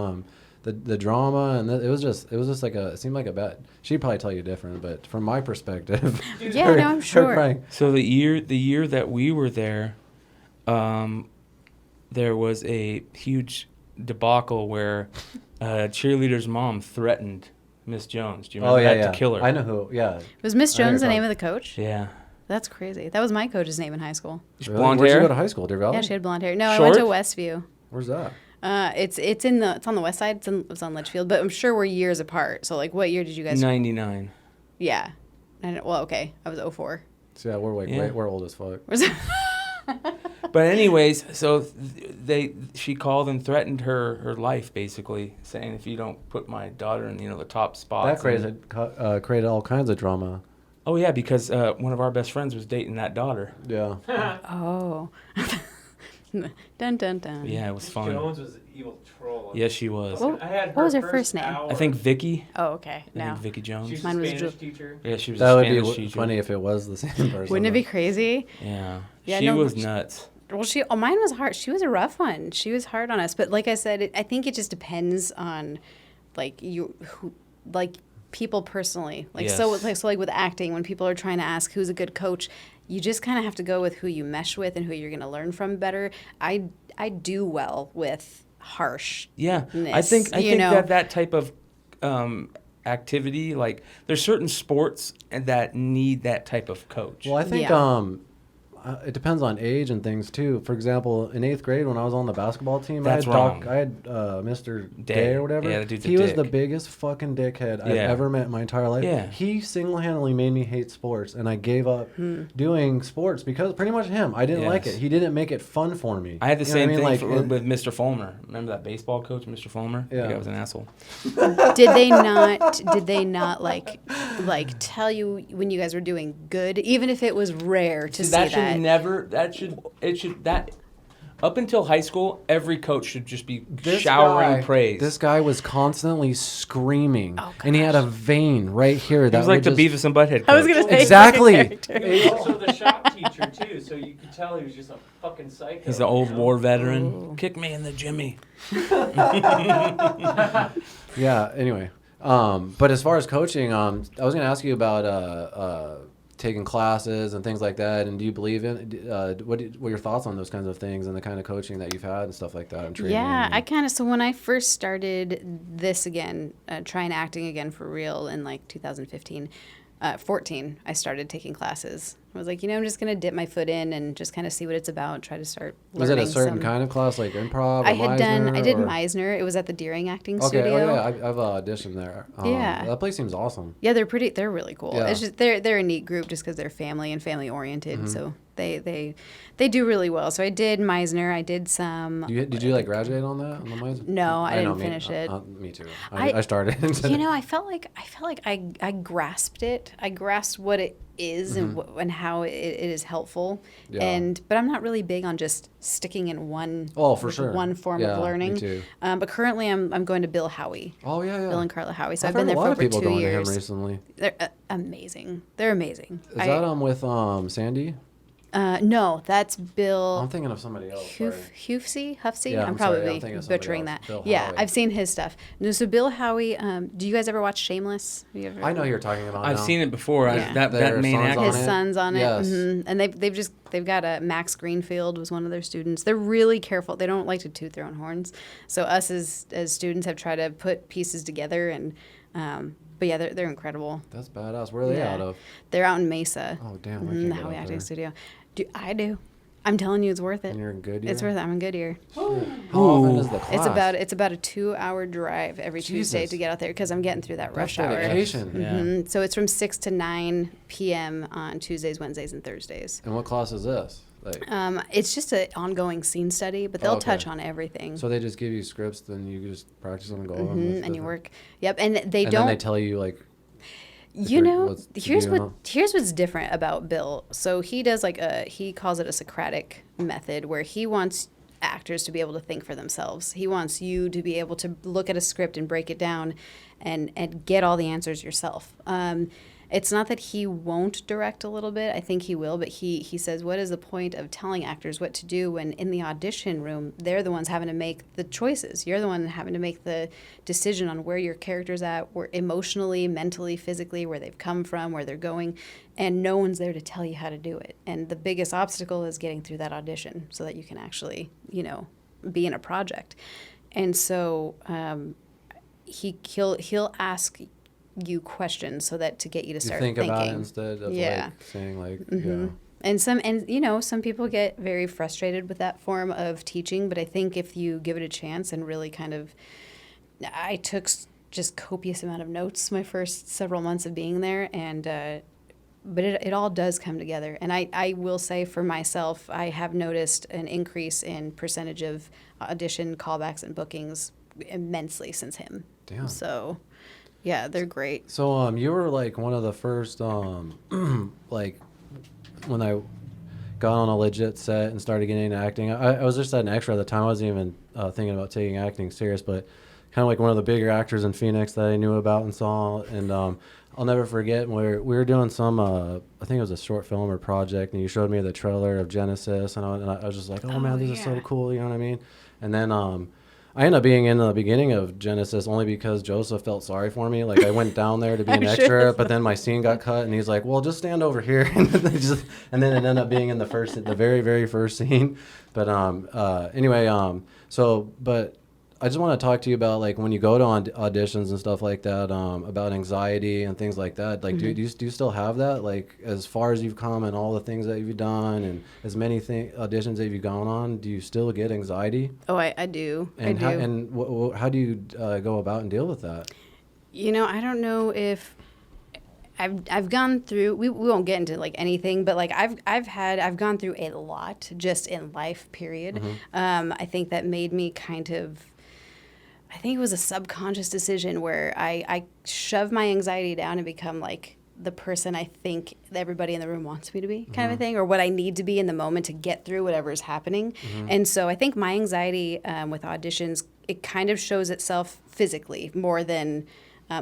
the drama, and it was just like it seemed like a bet. She'd probably tell you different, but from my perspective, Yeah, no, I'm sure. crying. So the year that we were there, there was a huge debacle where a cheerleader's mom threatened Miss Jones. Do you remember that? To kill her. I know who. Yeah. Was Miss I know Jones the you're name of the coach? Yeah. That's crazy. That was my coach's name in high school. Really? Blonde Where'd hair? you go to high school? Deer Valley? Yeah, she had blonde hair. No, I went to Short? Westview. Where's that? It's on the west side. It's on Litchfield, but I'm sure we're years apart. So like, what year did you guys? 99. Yeah. Well, okay. I was 04. So yeah, we're we're old as fuck. But anyways, so she called and threatened her life, basically, saying if you don't put my daughter in the top spots. That created all kinds of drama. Oh yeah, because one of our best friends was dating that daughter. Yeah. Oh. Dun dun dun. Yeah, it was Miss fun. Jones was an evil troll. Yes, she was. What- I had what was her first name? hour. I think Vicky. Oh, okay. I No. think Vicky Jones. She was Mine a was Spanish Ju- teacher. Yeah, she was That a would Spanish be teacher. funny if it was the same person. Wouldn't it be crazy? Yeah. Yeah, She no, was nuts. Well, mine was hard. She was a rough one. She was hard on us. But like I said, I think it just depends on, people personally. Yes. So with acting, when people are trying to ask who's a good coach, you just kind of have to go with who you mesh with and who you're going to learn from better. I do well with harsh. Yeah, I think that type of activity, like there's certain sports that need that type of coach. Well, I think it depends on age and things too. For example, in 8th grade when I was on the basketball team, That's I had Mr. Day or whatever. Yeah, the dude's a he was dick. the biggest fucking dickhead I've Yeah. ever met in my entire life. Yeah. He single-handedly made me hate sports, and I gave up doing sports because pretty much him. I didn't like Yes. it. He didn't make it fun for me. I had the You know same what I thing mean? with Mr. Fulmer. Remember that baseball coach, Mr. Fulmer? Yeah. That guy was an asshole. Did they not like tell you when you guys were doing good, even if it was rare to see that that? should never. Up until high school, every coach should just be showering praise. This guy was constantly screaming, Oh, and he had a vein right here. He That was like the would Beavis and Butthead coach. I was gonna say Exactly. He was also the shop teacher too, so you could tell he was just a fucking psycho. He's an old war veteran. Ooh. Kick me in the Jimmy. Yeah. Anyway, but as far as coaching, I was going to ask you about taking classes and things like that. And do you believe in? What are your thoughts on those kinds of things and the kind of coaching that you've had and stuff like that? And training? Yeah, so when I first started this again, trying acting again for real in like 2015, 14, I started taking classes. I was like, I'm just going to dip my foot in and just kind of see what it's about, try to start Was learning it a certain kind of class, like improv or I did Meisner? Meisner. It was at the Deering Acting Okay, Studio. oh yeah, I've auditioned there. Yeah. That place seems awesome. Yeah, they're really cool. Yeah. It's just they're a neat group just because they're family and family oriented. So they do really well. So I did Meisner. I did some. Did you graduate on that on the Meisner? No, I didn't know, finish it. Me too. I started. I felt like I grasped it. I grasped what it is and how it is helpful. Yeah. But I'm not really big on just sticking in one. For sure. One form Yeah, of learning. me too. But currently I'm going to Bill Howie. Oh yeah. Bill and Carla Howie. So I've heard been there a lot for of over people 2 going years. to him recently. They're amazing. They're amazing. Is that with Sandy? No, that's Bill. I'm thinking of somebody else. sorry. Huffsey? Yeah, I'm I'm sorry, probably I'm thinking of somebody butchering else. that. Bill Yeah, Howie. I've seen his stuff. No, so Bill Howie, do you guys ever watch Shameless? Have you ever, I know who you're talking about. I've now. seen it before. Yeah. That Their main son's actor. on his it? son's on it. Yes. And they've got Max Greenfield was one of their students. They're really careful. They don't like to toot their own horns. So us as students have tried to put pieces together and but yeah, they're incredible. That's badass. Where are they out of? They're out in Mesa. Oh damn! I The can't get Howie out Acting there. Studio. I'm telling you, it's worth it. And you're in Goodyear? It's worth it. I'm in Goodyear. How often is the class? It's about a 2-hour drive every Tuesday to get out there because I'm getting through that rush hour. Dedication. Mm-hmm. So it's from 6 to 9 p.m. on Tuesdays, Wednesdays, and Thursdays. And what class is this? It's just an ongoing scene study, but they'll touch on everything. So they just give you scripts, then you just practice them and go over them. And you work. Yep, and then they tell you like. Here's what's different about Bill. So he does he calls it a Socratic method where he wants actors to be able to think for themselves. He wants you to be able to look at a script and break it down and get all the answers yourself. It's not that he won't direct a little bit. I think he will, but he says, what is the point of telling actors what to do when in the audition room, they're the ones having to make the choices. You're the one having to make the decision on where your character's at, where emotionally, mentally, physically, where they've come from, where they're going, and no one's there to tell you how to do it. And the biggest obstacle is getting through that audition so that you can actually, be in a project. And so he'll ask you questions so that to get you to start thinking. About it instead of saying And some people get very frustrated with that form of teaching, but I think if you give it a chance and really I took just copious amount of notes my first several months of being there, and but it all does come together. And I will say for myself, I have noticed an increase in percentage of audition callbacks and bookings immensely since him. Damn. So yeah, they're great. So you were like one of the first like when I got on a legit set and started getting into acting. I was just an extra at the time. I wasn't even thinking about taking acting serious, but kind of like one of the bigger actors in Phoenix that I knew about and saw. And I'll never forget when we were doing some I think it was a short film or project, and you showed me the trailer of Genesis, and I was just like, oh man, this is so cool, you know what I mean? And then I ended up being in the beginning of Genesis only because Joseph felt sorry for me. Like I went down there to be an extra, but then my scene got cut, and he's like, "Well, just stand over here." And then it ended up being in the very, very first scene. But anyway, but I just want to talk to you about like when you go to auditions and stuff like that, about anxiety and things like that. Like, do you still have that? Like, as far as you've come and all the things that you've done and as many auditions that you've gone on, do you still get anxiety? Oh, I do. And how do you go about and deal with that? I don't know if I've gone through. We won't get into like anything, but like I've gone through a lot just in life. Period. I think that made me I think it was a subconscious decision where I shoved my anxiety down and become like the person I think everybody in the room wants me to be, kind of a thing, or what I need to be in the moment to get through whatever is happening. And so I think my anxiety with auditions, it kind of shows itself physically more than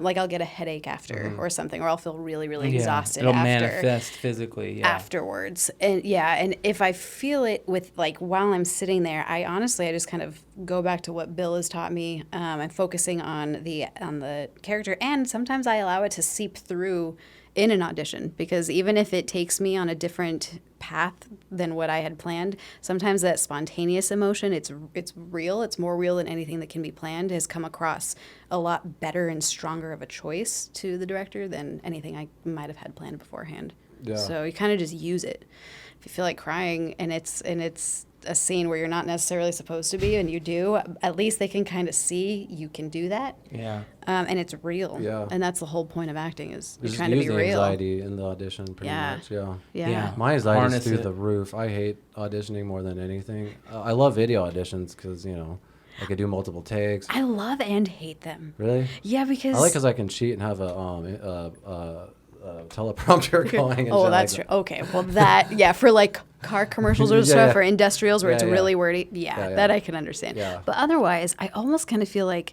like I'll get a headache after or something, or I'll feel really, really exhausted It'll manifest physically afterwards. And if I feel it with like while I'm sitting there, I just kind of go back to what Bill has taught me. I'm focusing on the character, and sometimes I allow it to seep through in an audition, because even if it takes me on a different path than what I had planned, sometimes that spontaneous emotion, it's real, it's more real than anything that can be planned, has come across a lot better and stronger of a choice to the director than anything I might have had planned beforehand. Yeah. So you kind of just use it. If you feel like crying and it's a scene where you're not necessarily supposed to be and you do, at least they can kind of see you can do that. Yeah. And it's real. Yeah. And that's the whole point of acting, is you're just trying to be real. Anxiety in the audition pretty much. Yeah. My anxiety is through the roof. I hate auditioning more than anything. I love video auditions because, I could do multiple takes. I love and hate them. Really? Yeah, because... I like because I can cheat and have a teleprompter going. Oh, that's true. Okay, well for like car commercials or stuff or industrials where it's really wordy. That I can understand. Yeah. But otherwise, I almost kind of feel like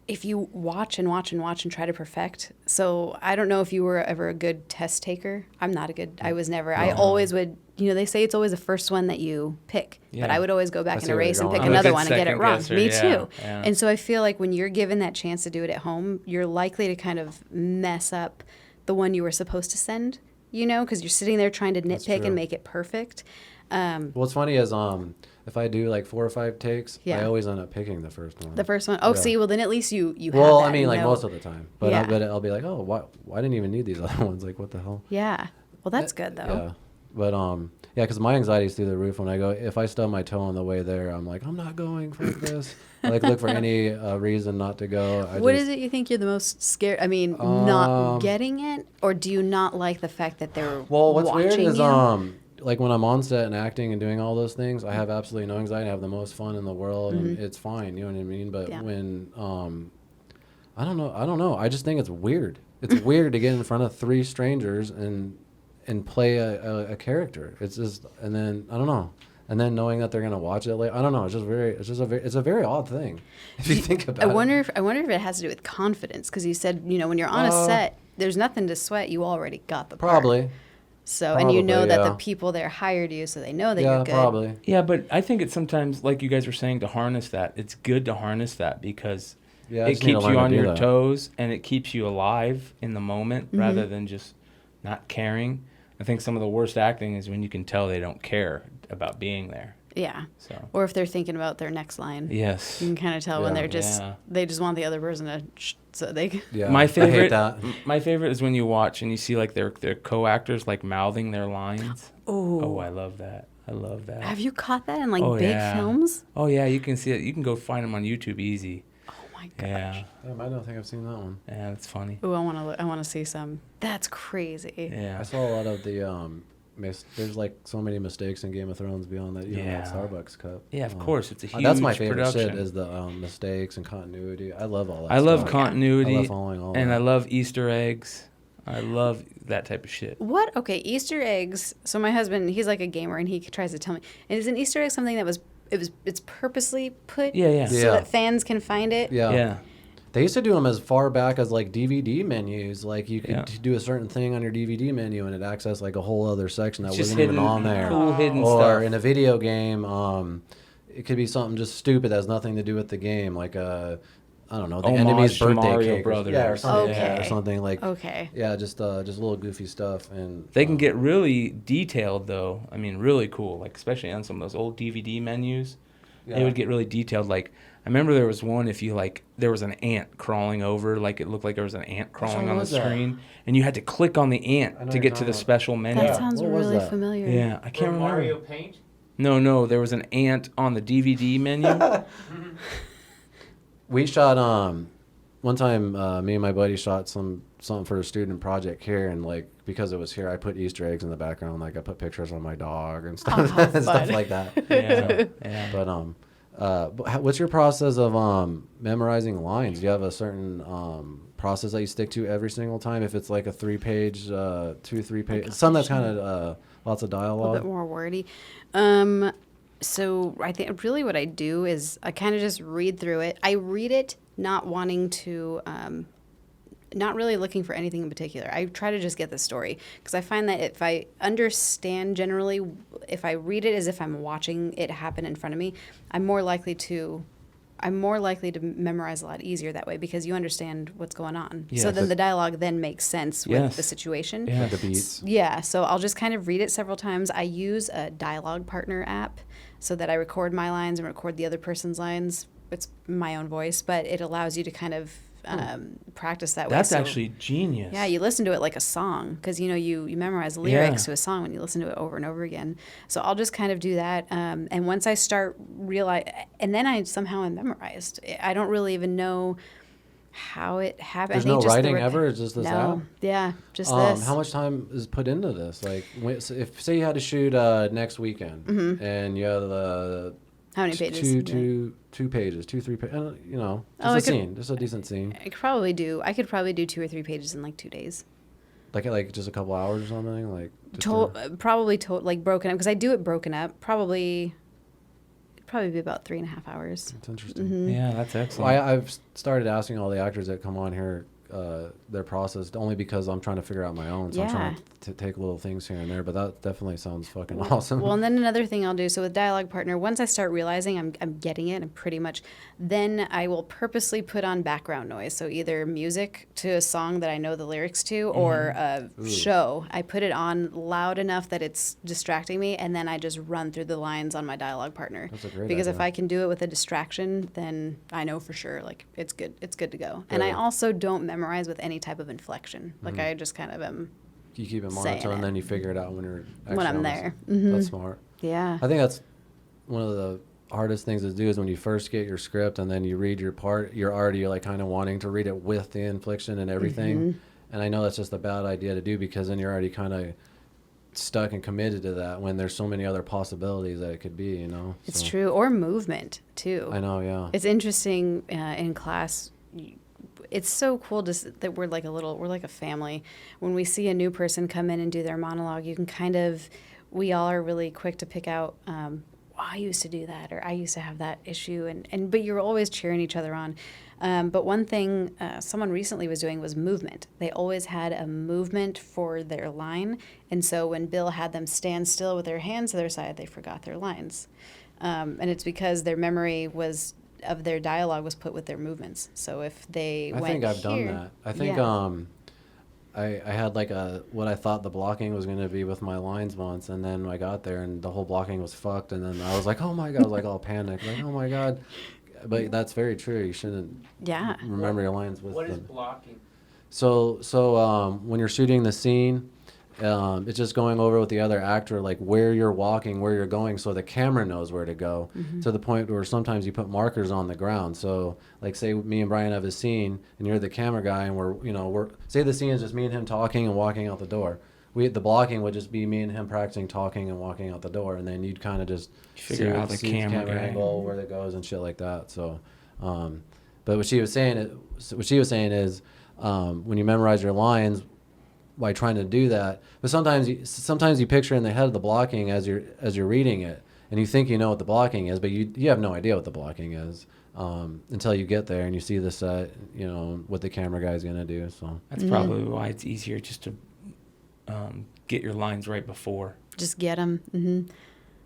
if you watch and watch and watch and try to perfect. So I don't know if you were ever a good test taker. I'm not a good. I was never. No. I always would. They say it's always the first one that you pick, but I would always go back and erase and pick another one and get it wrong. Me too. Yeah. And so I feel like when you're given that chance to do it at home, you're likely to kind of mess up the one you were supposed to send, because you're sitting there trying to nitpick and make it perfect. What's funny is if I do like 4 or 5 takes, I always end up picking the first one. The first one? Oh, see, well then at least you have that. Well, I mean, like most of the time. But I'll be like, oh, why I didn't even need these other ones. Like, what the hell? Yeah. Well, that's good though. But yeah, because my anxiety's through the roof when I go. If I stub my toe on the way there, I'm like, I'm not going for this. I like look for any reason not to go. What is it you think you're the most scared? I mean, not getting it, or do you not like the fact that they're what's watching weird is you? like when I'm on set and acting and doing all those things, I have absolutely no anxiety. I have the most fun in the world, and it's fine. You know what I mean? But when I don't know. I just think it's weird. It's weird to get in front of 3 strangers and play a character. It's just, and then I don't know. And then knowing that they're gonna watch it later, I don't know. It's a very odd thing if you think about it. I wonder if it has to do with confidence, because you said, when you're on a set, there's nothing to sweat. You already got the part. Probably. So, and you know that the people there hired you, so they know that you're good. Yeah, probably. Yeah, but I think it's sometimes, like you guys were saying, to harness that. It's good to harness that because it keeps you on your toes and it keeps you alive in the moment rather than just not caring. I think some of the worst acting is when you can tell they don't care about being there. Yeah. So. Or if they're thinking about their next line. Yes. You can kind of tell when they're just they just want the other person to so they. Yeah. My favorite. I hate that. My favorite is when you watch and you see like their co-actors like mouthing their lines. Oh, I love that. I love that. Have you caught that in big films? Oh yeah, you can see it. You can go find them on YouTube easy. Oh my gosh. Yeah. I don't think I've seen that one. Yeah, that's funny. Oh, I want to see some. That's crazy. Yeah. I saw a lot of the there's like so many mistakes in Game of Thrones beyond that, that Starbucks cup. Yeah, of course, it's a huge that's my favorite production. shit is the mistakes and continuity. I love all that. I love stuff. continuity. I love following all and that. I love Easter eggs. I love that type of shit. What? Okay, Easter eggs. So my husband, he's like a gamer, and he tries to tell me. Is an Easter egg something that it's purposely put so that fans can find it? Yeah. They used to do them as far back as like DVD menus. Like you could do a certain thing on your DVD menu and it accessed like a whole other section that wasn't even on there. Cool hidden or stuff. in a video game, it could be something just stupid that has nothing to do with the game, like I don't know, the enemy's birthday Mario cake, Brothers. or something, Okay. or something like. Okay. Yeah, just little goofy stuff, and They can get really detailed though. I mean, really cool. Like especially on some of those old DVD menus, they would get really detailed. Like I remember there was one there was an ant crawling over, like it looked like there was an ant crawling on the screen, and you had to click on the ant to get to the special menu. That sounds really familiar. Yeah, I can't remember. Mario Paint? No, there was an ant on the DVD menu. We shot one time. Me and my buddy shot something for a student project here, and like because it was here, I put Easter eggs in the background. Like I put pictures on my dog and stuff, and stuff like that. Yeah. But what's your process of memorizing lines? Do you have a certain process that you stick to every single time? If it's like a 3-page, 2-3 page, some that's kind of lots of dialogue, a bit more wordy. So I think really what I do is I kind of just read through it. I read it not wanting to, not really looking for anything in particular. I try to just get the story because I find that if I understand generally, if I read it as if I'm watching it happen in front of me, I'm more likely to memorize a lot easier that way because you understand what's going on. Yeah, so then the dialogue then makes sense with the situation. Yeah. the beats. Yeah, so I'll just kind of read it several times. I use a dialogue partner app so that I record my lines and record the other person's lines. It's my own voice, but it allows you to kind of practice that way. That's actually genius. Yeah, you listen to it like a song because, you memorize lyrics to a song when you listen to it over and over again. So I'll just kind of do that. And once I start and then I somehow am memorized. I don't really even know how it happened. There's no writing ever? It's just this app? Yeah, just this. How much time is put into this? Like, if say you had to shoot next weekend and you have how many pages? Two pages, 2-3 pages. Just a scene, just a decent scene. I could probably do 2 or 3 pages in like 2 days. Like just a couple hours or something, like. Like broken up because I do it broken up. It'd probably be about 3.5 hours. That's interesting. Mm-hmm. Yeah, that's excellent. Well, I've started asking all the actors that come on here their process only because I'm trying to figure out my own. So I'm trying to take little things here and there, but that definitely sounds fucking awesome. Well, and then another thing I'll do, so with Dialogue Partner, once I start realizing I'm getting it, and pretty much, then I will purposely put on background noise. So either music to a song that I know the lyrics to or a show. I put it on loud enough that it's distracting me, and then I just run through the lines on my Dialogue Partner. That's a great because idea. if I can do it with a distraction, then I know for sure, like, it's good to go. And I also don't memorize with any type of inflection. Like, I just kind of am you keep it saying monotone, and it. then you figure it out when you're actually When I'm on there. That's smart. Yeah. I think that's one of the hardest things to do is when you first get your script and then you read your part, you're already like kind of wanting to read it with the inflection and everything. And I know that's just a bad idea to do because then you're already kind of stuck and committed to that when there's so many other possibilities that it could be, you know. It's true. Or movement too. I know, yeah. It's interesting in class. It's so cool that we're like a family. When we see a new person come in and do their monologue, you can we all are really quick to pick out, I used to do that, or I used to have that issue, but you're always cheering each other on. But one thing someone recently was doing was movement. They always had a movement for their line, and so when Bill had them stand still with their hands to their side, they forgot their lines. And it's because their memory of their dialogue was put with their movements. So if they I think I've done that. I think I had like what I thought the blocking was going to be with my lines once, and then I got there and the whole blocking was fucked, and then I was like, oh my God, I was like all panicked, like, oh my God. But that's very true. You shouldn't remember your lines with What is blocking? So when you're shooting the scene, it's just going over with the other actor, like where you're walking, where you're going, so the camera knows where to go, to the point where sometimes you put markers on the ground. So like say me and Brian have a scene and you're the camera guy and we're say the scene is just me and him talking and walking out the door. The blocking would just be me and him practicing talking and walking out the door, and then you'd kind of just figure out the camera angle, where it goes and shit like that. So but what she was saying is when you memorize your lines by trying to do that, but sometimes you picture in the head of the blocking as you're reading it, and you think you know what the blocking is, but you have no idea what the blocking is until you get there and you see the set, what the camera guy's gonna do. So that's probably why it's easier just to get your lines right before. Just get them.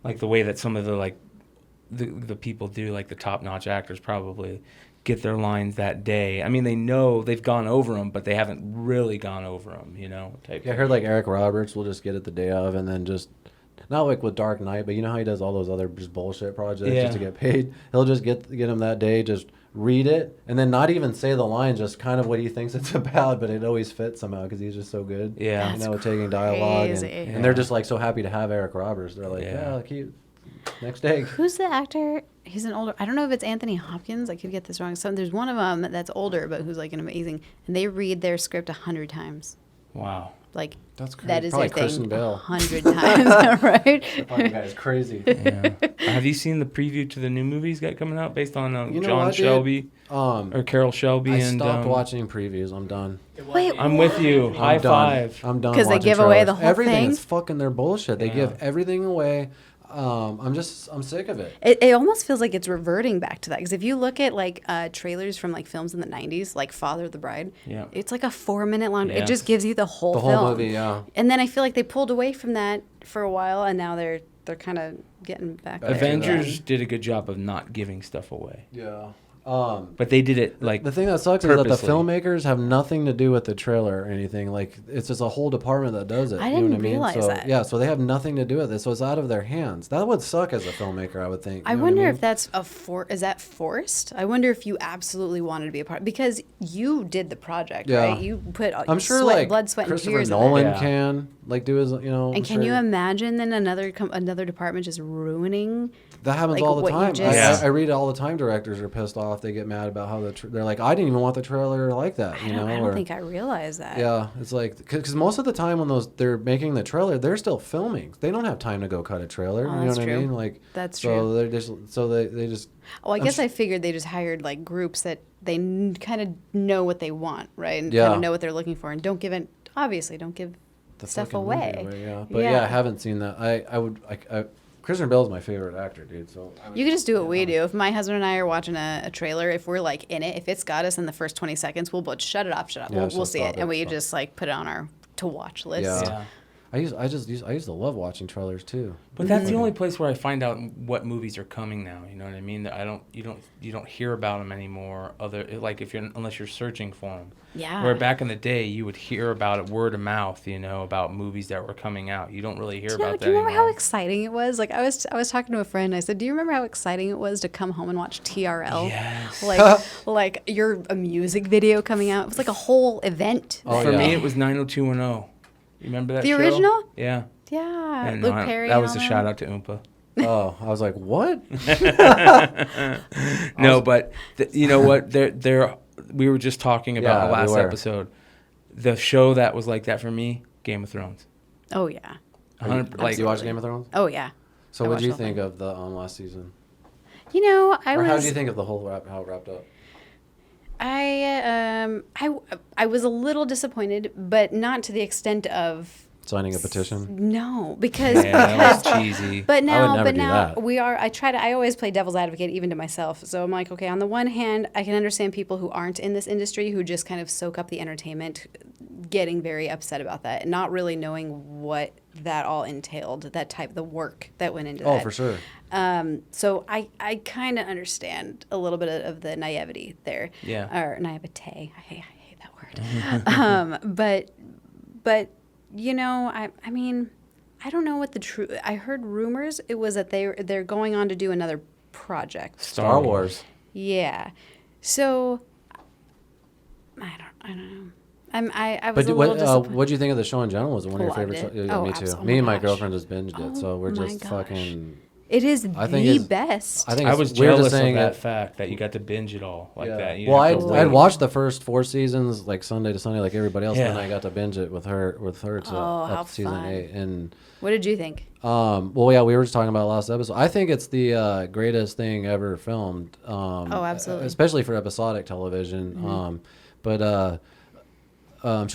Like the way that some of the people do, like the top-notch actors probably get their lines that day. I mean, they know they've gone over them, but they haven't really gone over them, type I heard like Eric Roberts will just get it the day of and then just, not like with Dark Knight, but you know how he does all those other just bullshit projects just to get paid? He'll just get him that day, just read it, and then not even say the line, just kind of what he thinks it's about, but it always fits somehow because he's just so good. Yeah. Taking dialogue. And they're just like so happy to have Eric Roberts. They're like, cute. Next day. Who's the actor? He's an older, I don't know if it's Anthony Hopkins. I could get this wrong. So there's one of them that's older, but who's like an amazing, and they read their script 100 times. Wow. Like, that's crazy. That is probably their Kristen thing Bell. 100 times, right? That fucking guy is crazy. Yeah. Have you seen the preview to the new movies got coming out based on John what, Shelby or Carol Shelby? I and stopped watching previews. I'm done. Wait, I'm with you. High five. I'm done. Because they give away the whole everything thing? is fucking their bullshit. They give everything away. I'm sick of it. It almost feels like it's reverting back to that. Because if you look at like trailers from like films in the 90s, like Father of the Bride, it's like a 4-minute long. Yeah. It just gives you the whole film. Movie, yeah. And then I feel like they pulled away from that for a while, and now they're kind of getting back there. Avengers did a good job of not giving stuff away. Yeah. But they did it like the thing that sucks is that the filmmakers have nothing to do with the trailer or anything. Like it's just a whole department that does it. I didn't realize so, that. Yeah, so they have nothing to do with it. So it's out of their hands. That would suck as a filmmaker, I would think. I wonder if that's is that forced? I wonder if you absolutely wanted to be a part, because you did the project, right? You put I'm sure blood, sweat, and tears Christopher Nolan in it. can like do his, And can you imagine then another department just ruining? That happens like, all the time. Just... I read it all the time. Directors are pissed off. They get mad about how they're like, I didn't even want the trailer like that. I don't think I realized that. Yeah, it's like because most of the time when they're making the trailer, they're still filming. They don't have time to go cut a trailer. Oh, you know what true. I mean? Like that's true. They just. Oh, I guess I figured they just hired like groups that they kind of know what they want, right? And kind of know what they're looking for, and don't give the stuff away. But I haven't seen that. I Christian Bale's my favorite actor, dude. So you could just do what we do. If my husband and I are watching a trailer, if we're like in it, if it's got us in the first 20 seconds, we'll both shut it off. We'll see it, and we just like put it on our to watch list. Yeah. I used to love watching trailers too. But that's the only place where I find out what movies are coming now. You know what I mean? You don't hear about them anymore. Unless you're searching for them. Yeah. Where back in the day you would hear about it word of mouth. About movies that were coming out. You don't really hear about that. Do you remember anymore. how exciting it was? Like I was talking to a friend. I said, "Do you remember how exciting it was to come home and watch TRL? Yes. like a music video coming out. It was like a whole event. For me, it was 90210. You remember that The show? original? Yeah. Yeah. And Luke Perry. That and was all a that. shout out to Oompa. Oh, I was like, what? No, but you know what? We were just talking about Yeah, we last were. episode. The show that was like that for me, Game of Thrones. Oh, yeah. 100, Like, you watch Game of Thrones? Oh, yeah. So I what do you watched the whole think of the last season? You know, Or how do you think of the whole how it wrapped up? I was a little disappointed, but not to the extent of Signing a petition? no, because that was cheesy. But now, never do that. I always play devil's advocate even to myself. So I'm like, okay, on the one hand, I can understand people who aren't in this industry who just kind of soak up the entertainment, getting very upset about that and not really knowing what that all entailed, the work that went into that. Oh, for sure. So I kind of understand a little bit of the naivety there. Yeah. Or naivete. I hate that word. But you know, I mean, I don't know what the true. I heard rumors. It was that they're going on to do another project. Star Wars. Yeah. So I don't know. I was But a little disappointed. what do you think of the show in general? Was it one of your Loved favorite it. shows? Oh, me too. absolutely. Me and Oh my my gosh. girlfriend just binged it, so we're my just gosh. fucking. It is I think the it's- best. I think I it's was we're jealous just saying of that it. fact that you got to binge it all like that. You Well, didn't have to I'd wait. watched the first 4 seasons like Sunday to Sunday like everybody else, Yeah. and then I got to binge it with her to Oh, how up to season fun. 8. And What did you think? well, yeah, we were just talking about last episode. I think it's the greatest thing ever filmed. Oh, absolutely. Especially for episodic television. But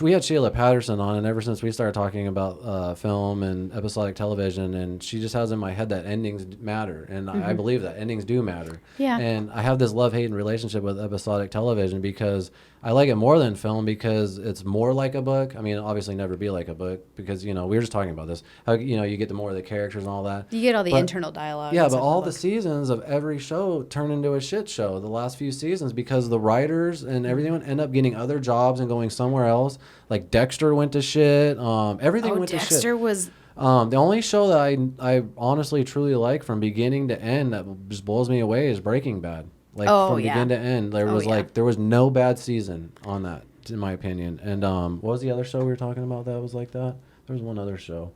we had Sheila Patterson on, and ever since we started talking about film and episodic television, and she just has in my head that endings matter, and I believe that endings do matter. Yeah. And I have this love-hate relationship with episodic television because I like it more than film because it's more like a book. I mean, obviously never be like a book because, we were just talking about this. How, you get the more of the characters and all that. You get all the But- internal dialogue. Yeah, and but stuff all in the book. seasons of every show turn into a shit show the last few seasons because the writers and everyone end up getting other jobs and going somewhere else. Like Dexter went to shit. Everything went to shit. Dexter was. The only show that I honestly truly like from beginning to end that just blows me away is Breaking Bad. Like Oh, from yeah. begin to end, there Oh, was yeah. there was no bad season on that, in my opinion. And what was the other show we were talking about that was like that? There was one other show.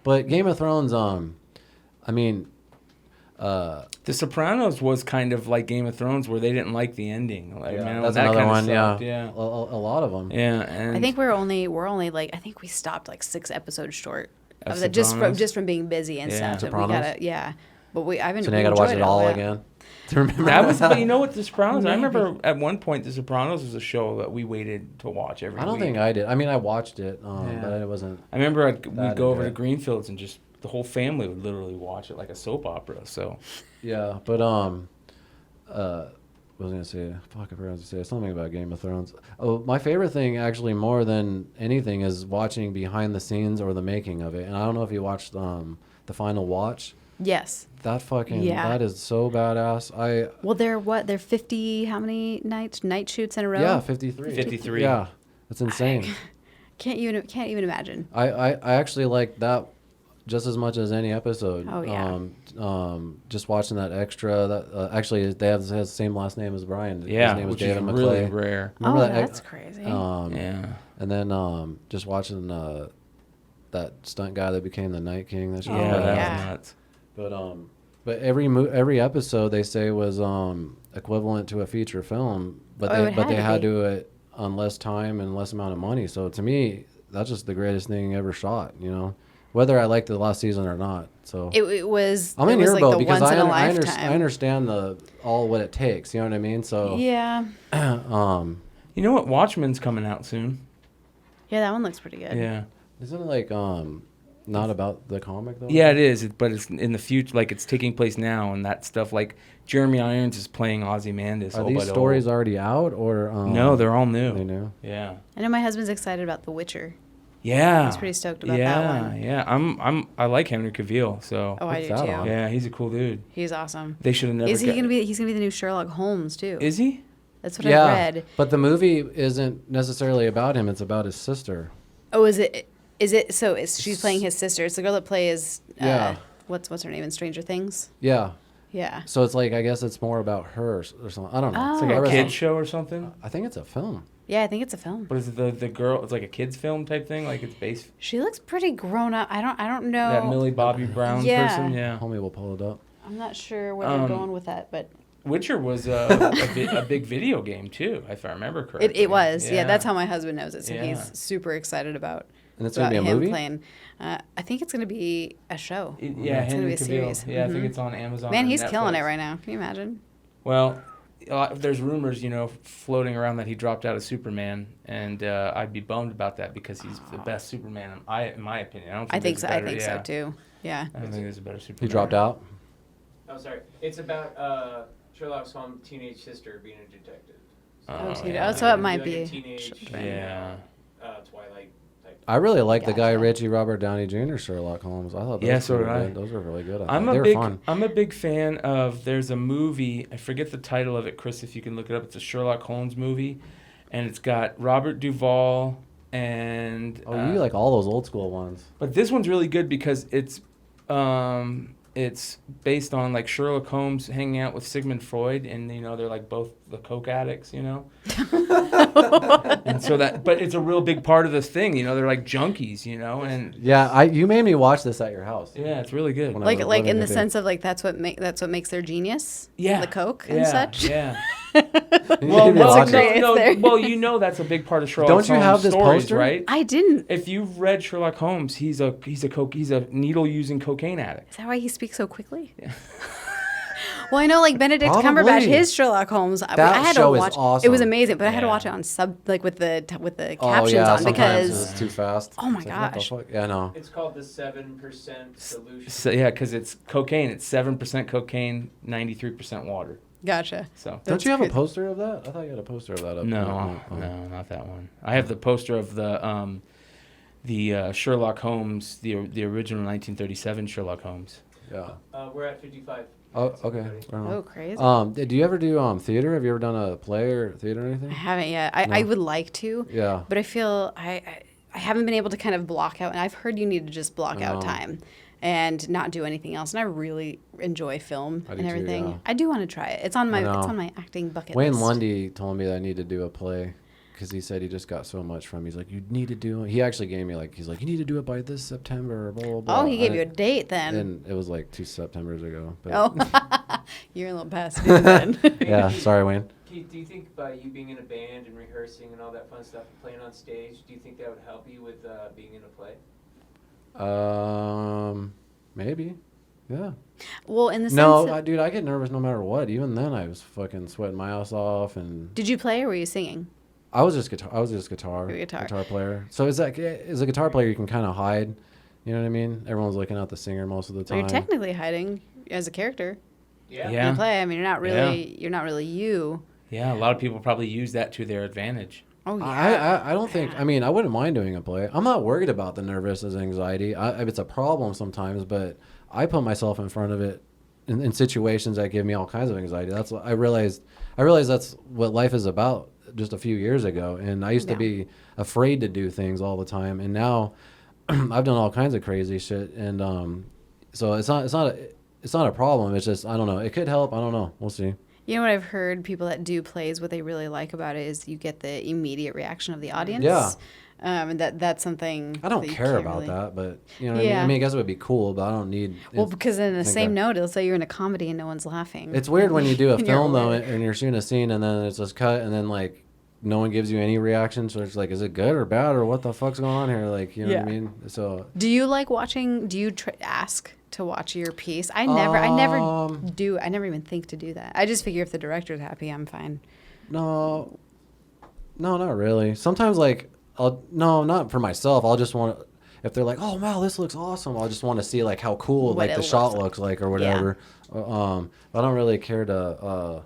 But Game of Thrones, I mean, The Sopranos was kind of like Game of Thrones, where they didn't like the ending. Like, man, that's that another kinda one. sucked, Yeah, a lot of them. yeah. And I think we're only like I think we stopped like 6 episodes short Of of that Sopranos? just from being busy and Yeah. stuff. And we Sopranos? gotta But I've been. So now you got to watch it all again to remember. that was, but you know what, The Sopranos. I Maybe. remember at one point The Sopranos was a show that we waited to watch every I don't week. think I did. I mean, I watched it, Yeah. but it wasn't. I remember we'd That go over good. to Greenfields and just the whole family would literally watch it like a soap opera. So Yeah, but what was I gonna say? Fuck, I forgot to say something about Game of Thrones. Oh, my favorite thing, actually, more than anything, is watching behind the scenes or the making of it. And I don't know if you watched the Final Watch. Yes. That fucking Yeah. that is so badass. Well, they're 50. How many night shoots in a row? Yeah, 53. 53. Yeah, that's insane. Can't even imagine. I actually like that just as much as any episode. Oh, yeah. Just watching that extra. That actually they has the same last name as Brian. yeah, His name was which is David really McClay. rare. Remember Oh, that that's crazy. Yeah. And then just watching that stunt guy that became the Night King. That shit was Yeah, badass. that yeah. was nuts. But every episode they say was equivalent to a feature film, but Oh, it they had to had be. to do it on less time and less amount of money. So to me, that's just the greatest thing ever shot. Whether I liked the last season or not. So It was. I'm it in was your like boat the because once in a I lifetime. understand all what it takes. You know what I mean? So Yeah. You know what? Watchmen's coming out soon. Yeah, that one looks pretty good. Yeah. isn't it like not about the comic though? Yeah, it is, but it's in the future. Like it's taking place now, and that stuff. Like Jeremy Irons is playing Ozymandias. Are all these by the stories old- already out or? No, they're all new. They new. Yeah. I know my husband's excited about The Witcher. Yeah. He's pretty stoked about yeah, that one. Yeah. I like Henry Cavill, so Oh, I What's do that too. on? yeah, he's a cool dude. He's awesome. They should have never. He's gonna be the new Sherlock Holmes too. Is he? That's what Yeah, I read. but the movie isn't necessarily about him. It's about his sister. Oh, is it? So she's playing his sister. It's the girl that plays. Yeah. What's her name in Stranger Things? Yeah. Yeah. So it's like I guess it's more about her or something. I don't know. Oh, It's like I a read kid some- show or something. I think it's a film. Yeah, I think it's a film. But is it the girl? It's like a kids film type thing. Like it's based. She looks pretty grown up. I don't know. That Millie Bobby Brown Yeah. person. Yeah. Homie will pull it up. I'm not sure where they're going with that, but Witcher was a big video game too, if I remember correctly. it was. Yeah, that's how my husband knows it. So he's super excited about. And it's gonna be a him movie. Playing. I think it's gonna be a show. Yeah, it's gonna Henry be a Cavill. series. Yeah, I think it's on Amazon. Man, or he's killing it Netflix. right now. Can you imagine? Well, there's rumors, floating around that he dropped out of Superman, and I'd be bummed about that because he's the best Superman in my opinion. I think so. there's a I better- think so too. Yeah. I don't think there's a better Superman. He dropped out. Oh, sorry. It's about Sherlock's mom, teenage sister being a detective. So it might be. Like a teenage, Yeah. Twilight type. I really like the guy Gotcha. Richie Robert Downey Jr. Sherlock Holmes. I thought those Yeah, so were did I. good. Those were really good. I'm they a were big fun. I'm a big fan of. There's a movie. I forget the title of it, Chris. If you can look it up, it's a Sherlock Holmes movie, and it's got Robert Duvall and. Oh, you like all those old school ones. But this one's really good because it's based on like Sherlock Holmes hanging out with Sigmund Freud, and they're like both the coke addicts, and so but it's a real big part of this thing, they're like junkies, and Yeah, you made me watch this at your house. yeah, it's really good. When I Like was in living the with you. sense of like that's what makes their genius. Yeah, The coke yeah, and such. Yeah. You Well, made me That's watch a it. great- there. That's a big part of Sherlock Don't Holmes you have this stories, poster? right? I didn't. If you've read Sherlock Holmes, he's a needle using cocaine addict. Is that why he speaks so quickly? Yeah. Well, I know like Benedict Probably. Cumberbatch, his Sherlock Holmes. I had show to is watch. awesome. It was amazing, but I had to Yeah. watch it on with the captions Oh yeah, on sometimes because it's too fast. Oh my It's like, what the gosh. fuck? Yeah, no. It's called the 7% solution. So yeah, because it's cocaine. It's 7% cocaine, 93% water. gotcha. So Don't you have a crazy. poster of that? I thought you had a poster of that up. no, not that one. I have the poster of the Sherlock Holmes, the original 1937 Sherlock Holmes. Yeah. We're at 55. Oh, okay. Right Oh, on. crazy. Do you ever do theater? Have you ever done a play or theater or anything? I haven't yet. I would like to. Yeah. But I feel I haven't been able to kind of block out, and I've heard you need to just block out time and not do anything else. And I really enjoy film I do and too, everything. yeah. I do want to try it. It's on my know. acting bucket Wayne list. Lundy told me that I need to do a play because he said he just got so much from me. He's like, you need to do it. He actually gave me he's like, you need to do it by this September, blah, blah, blah. Oh, he gave you a date then. And it was like 2 Septembers ago. But Oh, you're a little past due then. yeah, sorry, Wayne. Keith, do you think by you being in a band and rehearsing and all that fun stuff, playing on stage, do you think that would help you with being in a play? Maybe. Yeah. Well, in the sense No, of, dude, I get nervous no matter what. Even then, I was fucking sweating my ass off, and did you play or were you singing? I was just guitar. You're a guitar. player. So as a guitar player, you can kind of hide. You know what I mean? Everyone's looking at the singer most of the Well, time. you're technically hiding as a character. Yeah. Yeah. You play. I mean, you're not really you. Yeah, a lot of people probably use that to their advantage. Oh yeah. I don't think. I mean, I wouldn't mind doing a play. I'm not worried about the nervousness, anxiety. It's a problem sometimes, but I put myself in front of it in situations that give me all kinds of anxiety. That's what I realized. That's what life is about. Just a few years ago, and I used to be afraid to do things all the time, and now I've done all kinds of crazy shit, and so it's not a problem. It's just I don't know. It could help. I don't know. We'll see. You know what I've heard people that do plays, what they really like about it is you get the immediate reaction of the audience. Yeah. And that's something. I don't that you care can't about really- that, but you know what I mean? I mean, I guess it would be cool, but I don't need. Well, because in the think same that- note, it'll say you're in a comedy and no one's laughing. It's weird when you do a And you're film though, aware. and you're shooting a scene, and then it's just cut, and then like no one gives you any reaction. So it's like, is it good or bad, or what the fuck's going on here? Like, you know what I mean? So Do you like watching? Do you ask to watch your piece? I never do. I never even think to do that. I just figure if the director's happy, I'm fine. no, not really. Sometimes like not for myself. I'll just want to. If they're like, oh wow, this looks awesome, I'll just want to see like how cool What like it the looks shot like. looks like or whatever. I don't really care to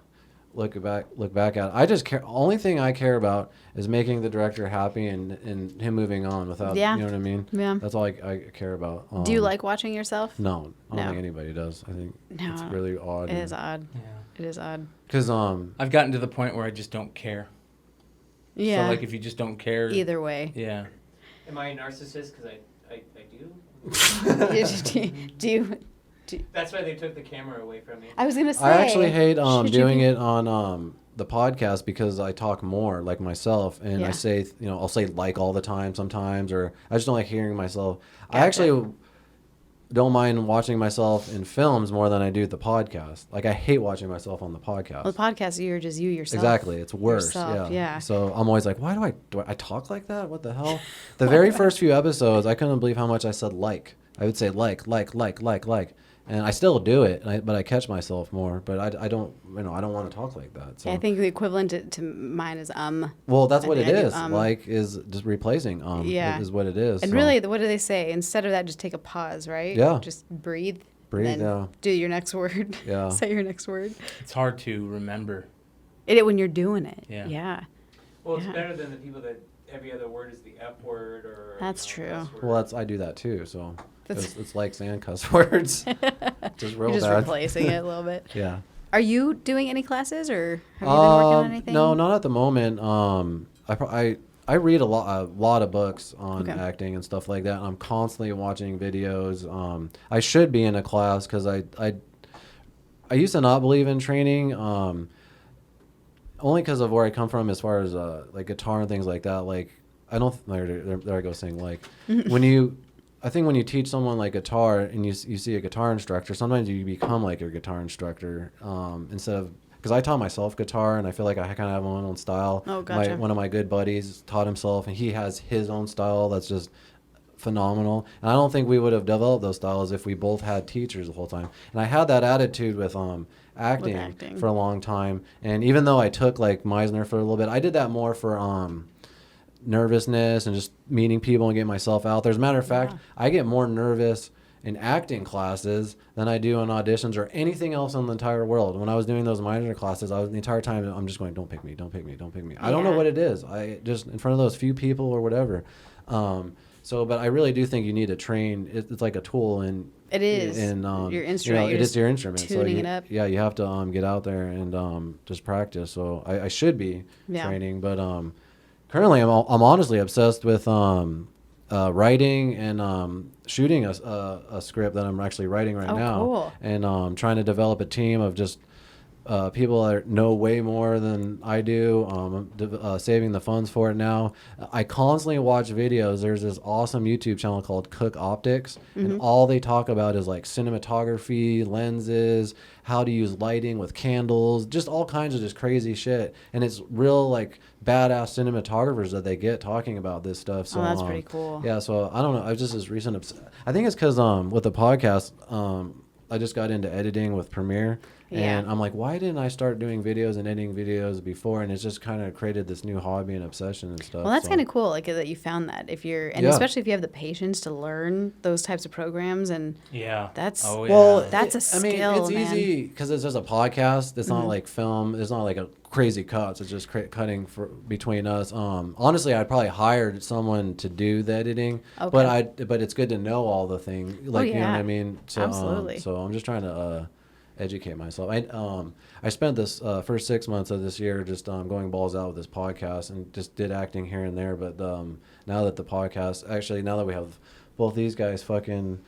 look back at it. I just care. Only thing I care about is making the director happy and him moving on without. Yeah. You know what I mean? Yeah. That's all I care about. Do you like watching yourself? No, I don't No. think anybody does. I think No. it's really odd. It is odd. Yeah. It is odd. Because I've gotten to the point where I just don't care. Yeah. So like if you just don't care. Either way. Yeah. Am I a narcissist? Because I do. do That's why they took the camera away from you. I was gonna say. I actually hate doing be... it on the podcast because I talk more like myself, and I say, I'll say like all the time sometimes, or I just don't like hearing myself. Gotcha. I actually don't mind watching myself in films more than I do the podcast. Like, I hate watching myself on the podcast. Well, the podcast, you're just you yourself. Exactly. It's worse. Yourself, yeah. So I'm always like, why do I talk like that? What the hell? The very first few episodes, I couldn't believe how much I said like. I would say like. And I still do it, but I catch myself more. But I don't, I don't want to talk like that. So. I think the equivalent to mine is Well, that's what it is. Do, like is just replacing is what it is. And so. Really, what do they say? Instead of that, just take a pause, right? Yeah. Just breathe. Breathe, yeah. Do your next word. Yeah. Say your next word. It's hard to remember. When you're doing it. Yeah. Yeah. Well, it's better than the people that every other word is the F word or. That's true. Well, I do that too. So it's likes and cuss words. Just real You're just bad. replacing it a little bit. Yeah. Are you doing any classes, or have you been working on anything? No, not at the moment. I read a lot of books on acting and stuff like that. I'm constantly watching videos. I should be in a class because I used to not believe in training. Only because of where I come from as far as like guitar and things like that. Like I don't. There I go saying like I think when you teach someone like guitar and you see a guitar instructor, sometimes you become like your guitar instructor instead of, because I taught myself guitar and I feel like I kind of have my own style. Oh, gotcha. One of my good buddies taught himself and he has his own style that's just phenomenal. And I don't think we would have developed those styles if we both had teachers the whole time. And I had that attitude with acting for a long time. And even though I took like Meisner for a little bit, I did that more for nervousness and just meeting people and getting myself out there. As a matter of fact, I get more nervous in acting classes than I do on auditions or anything else in the entire world. When I was doing those Meisner classes, the entire time I'm just going, don't pick me. I don't know what it is. I just in front of those few people or whatever. But I really do think you need to train. It's like a tool, and it is your instrument. It is your instrument. Tuning it up. Yeah, you have to get out there and just practice. So I should be training, but currently I'm honestly obsessed with writing and shooting a script that I'm actually writing right now. Cool. And trying to develop a team of just people that know way more than I do. I'm saving the funds for it now. I constantly watch videos. There's this awesome YouTube channel called Cook Optics, and all they talk about is like cinematography, lenses, how to use lighting with candles, just all kinds of just crazy shit. And it's real like badass cinematographers that they get talking about this stuff. So that's pretty cool. Yeah, so I don't know. I just this recent. I think it's because with the podcast, I just got into editing with Premiere. Yeah. And I'm like, why didn't I start doing videos and editing videos before? And it's just kind of created this new hobby and obsession and stuff. Well, that's kind of cool, like that you found that. Especially if you have the patience to learn those types of programs, and that's that's a skill. It's easy because it's just a podcast. It's not like film. It's not like a crazy cuts. It's just cutting between us. Honestly, I'd probably hired someone to do the editing, but it's good to know all the things. Like you know what I mean? So, absolutely. So I'm just trying to. Educate myself. I spent this first 6 months of this year just going balls out with this podcast and just did acting here and there. But now that the podcast, now that we have both these guys fucking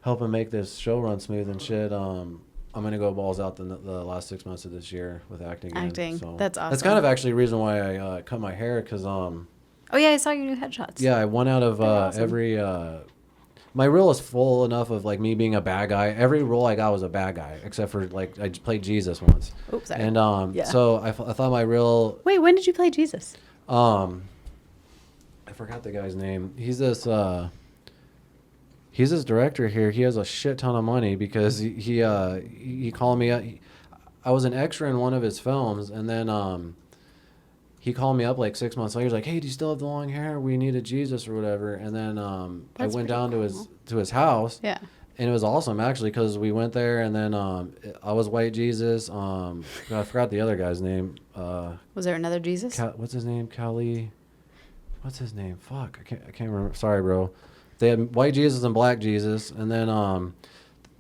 helping make this show run smooth and shit, I'm gonna go balls out the last 6 months of this year with acting. So that's awesome. That's kind of actually the reason why I cut my hair because oh yeah, I saw your new headshots. Yeah, I went out of every. My reel is full enough of like me being a bad guy. Every role I got was a bad guy, except for like I just played Jesus once. Oops, sorry. And so I thought my reel. Wait, when did you play Jesus? I forgot the guy's name. He's this director here. He has a shit ton of money because he called me up. I was an extra in one of his films, and then he called me up like 6 months later. He's like, "Hey, do you still have the long hair? We needed Jesus or whatever." And then I went down to his house. Yeah. And it was awesome actually because we went there and then I was white Jesus. I forgot the other guy's name. Was there another Jesus? What's his name? Kali. What's his name? Fuck, I can't remember. Sorry, bro. They had white Jesus and black Jesus, and then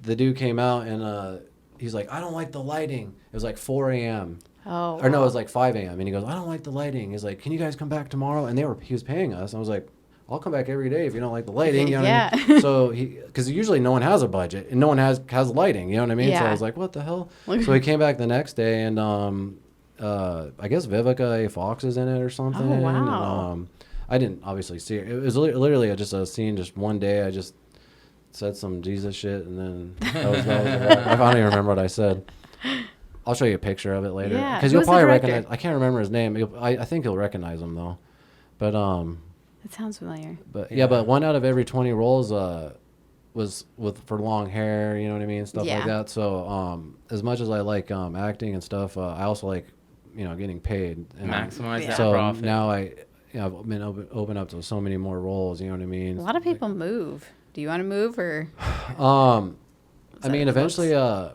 the dude came out and he's like, "I don't like the lighting." It was like 4 a.m. Oh. Or no, it was like 5 a.m. And he goes, "I don't like the lighting." He's like, "Can you guys come back tomorrow?" And he was paying us. I was like, I'll come back every day if you don't like the lighting. You know Yeah. what I mean? So because usually no one has a budget and no one has lighting. You know what I mean? So I Yeah. was like, what the hell? So he came back the next day and I guess Vivica A. Fox is in it or something. Oh, wow. And, I didn't obviously see it. It was literally just a scene. Just one day, I just said some Jesus shit, and then that was it. I don't even remember what I said. I'll show you a picture of it later. Yeah. Because Who you'll was the probably director? recognize. I can't remember his name. I think you'll recognize him though. But That sounds familiar. But yeah, but 1 out of every 20 roles was for long hair, you know what I mean, stuff Yeah. like that. So as much as I like acting and stuff, I also like getting paid. And Maximize that so profit. now I've been open up to so many more roles. You know what I mean? A lot of people move. Do you want to move or? I mean, eventually, I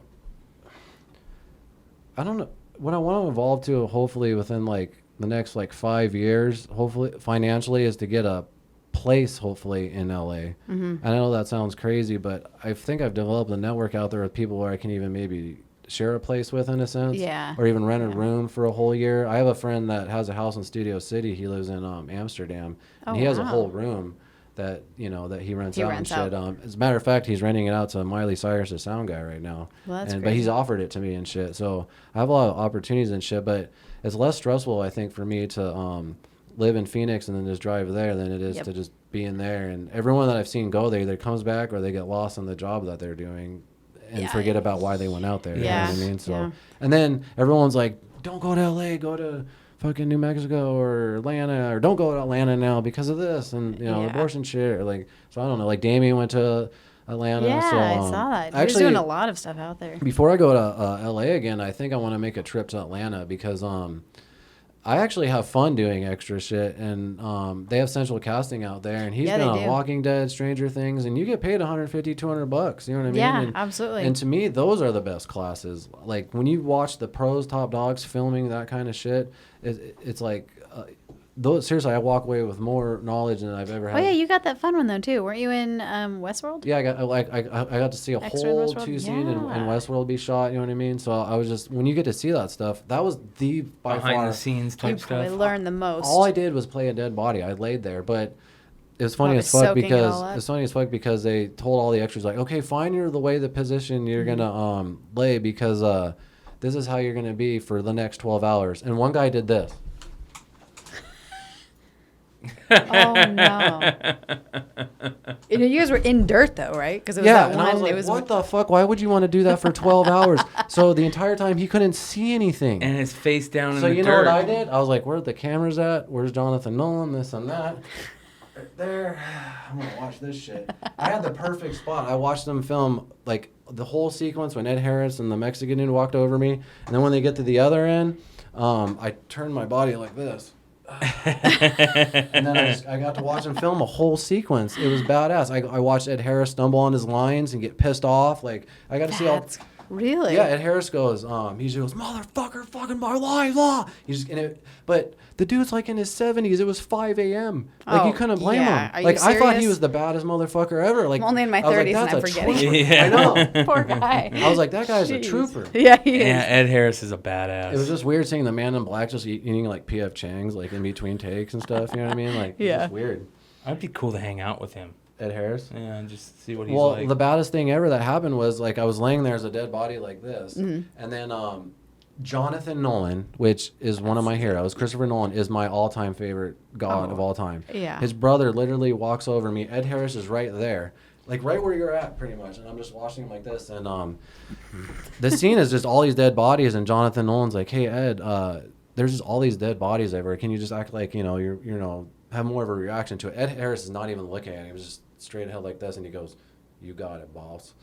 don't know what I want to evolve to. Hopefully, within like the next 5 years, hopefully financially, is to get a place. Hopefully in LA. Mm-hmm. I know that sounds crazy, but I think I've developed a network out there with people where I can even maybe share a place with in a sense. Yeah. Or even rent a room for a whole year. I have a friend that has a house in Studio City. He lives in Amsterdam, and he has a whole room that that he rents out and shit. As a matter of fact, he's renting it out to Miley Cyrus' sound guy right now. Well, that's but he's offered it to me and shit. So I have a lot of opportunities and shit. But it's less stressful, I think, for me to live in Phoenix and then just drive there than it is to just be in there. And everyone that I've seen go there either comes back or they get lost in the job that they're doing and forget about why they went out there. Yeah. You know what I mean? So and then everyone's like, don't go to LA, go to fucking New Mexico or Atlanta, or don't go to Atlanta now because of this and abortion shit, or so I don't know. Like Damien went to Atlanta. Yeah, so, I saw that. He was actually, doing a lot of stuff out there. Before I go to LA again, I think I want to make a trip to Atlanta because I actually have fun doing extra shit, and they have central casting out there, and he's been on Walking Dead, Stranger Things, and you get paid $150, $200. You know what I mean? Yeah, and, absolutely. And to me, those are the best classes. Like when you watch the pros, top dogs filming that kind of shit, it's like those. Seriously, I walk away with more knowledge than I've ever had. Oh yeah, you got that fun one though too. Weren't you in Westworld? Yeah, I got to see a whole 2 scene in Westworld be shot. You know what I mean? So I was just, when you get to see that stuff, that was by far behind the scenes type stuff. I learned the most. All I did was play a dead body. I laid there, but it was funny as fuck because they told all the extras like, okay, find the position you're gonna lay because this is how you're gonna be for the next 12 hours. And one guy did this. Oh no! You guys were in dirt though, right? Because it was and I was like, what the fuck? Why would you want to do that for 12 hours? So the entire time he couldn't see anything. And his face down in the the dirt. So you know what I did? I was like, where are the cameras at? Where's Jonathan Nolan? This and that. Right there. I'm gonna watch this shit. I had the perfect spot. I watched them film like the whole sequence when Ed Harris and the Mexican dude walked over me, and then when they get to the other end, I turned my body like this. And then I got to watch him film a whole sequence. It was badass. I watched Ed Harris stumble on his lines and get pissed off. Like I got to see all. Really? Yeah, Ed Harris goes, he just goes, motherfucker, fucking my life, law. But the dude's like in his 70s. It was 5 a.m. Like you couldn't blame him. Like I thought he was the baddest motherfucker ever. Like I'm only in my 30s and I'm forgetting. I know. Poor guy. I was like, that guy's a trooper. Yeah, he is. Yeah, Ed Harris is a badass. It was just weird seeing the Man in Black just eating like P.F. Chang's like in between takes and stuff. You know what I mean? Like, it was weird. I'd be cool to hang out with him. Ed Harris? Yeah, and just see what he's like. like. Well, the baddest thing ever that happened was like I was laying there as a dead body like this, and then Jonathan Nolan, which is one of my heroes, Christopher Nolan is my all-time favorite god of all time. Yeah. His brother literally walks over me. Ed Harris is right there, like right where you're at, pretty much, and I'm just watching him like this, and the scene is just all these dead bodies, and Jonathan Nolan's like, "Hey Ed, there's just all these dead bodies everywhere. Can you just act like you're have more of a reaction to it?" Ed Harris is not even looking at him. He was just straight ahead like this, and he goes, "You got it, boss."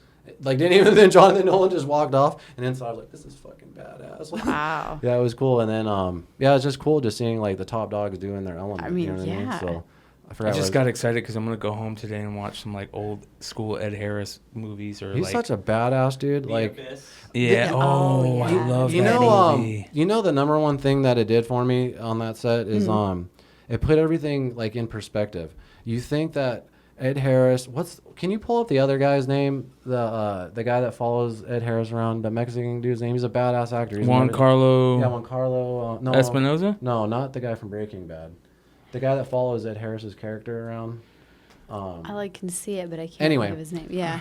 Like then Jonathan Nolan just walked off, and inside I was like, "This is fucking badass." Wow. Yeah, it was cool, and then it's just cool just seeing like the top dogs doing their element. I mean, you know what I mean? So I just got excited because I'm gonna go home today and watch some like old school Ed Harris movies He's such a badass dude. Like, yeah. Oh, I love that movie. You know the number one thing that it did for me on that set is it put everything like in perspective. You think that Ed Harris, can you pull up the other guy's name? The guy that follows Ed Harris around, the Mexican dude's name. He's a badass actor. Juan Carlo. Yeah, Juan Carlo. Espinosa? No, not the guy from Breaking Bad. The guy that follows Ed Harris's character around. I can see it, but I can't Anyway. think of his name. Yeah.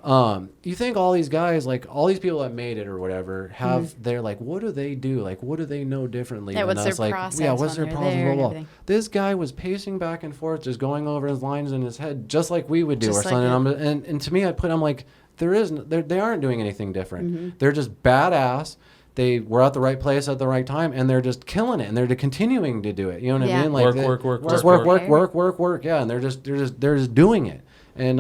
You think all these guys, like all these people that made it or whatever, have they're like, what do they do? Like, what do they know differently Yeah, than what's us? their Like, process yeah, what's when their they're process? there and Blah, blah. everything. This guy was pacing back and forth, just going over his lines in his head, just like we would do Just or like something. And to me, I'm like, they aren't doing anything different. Mm-hmm. They're just badass. They were at the right place at the right time, and they're just killing it, and they're continuing to do it. You know what I Yeah. mean? Like work. Yeah, and they're just doing it. And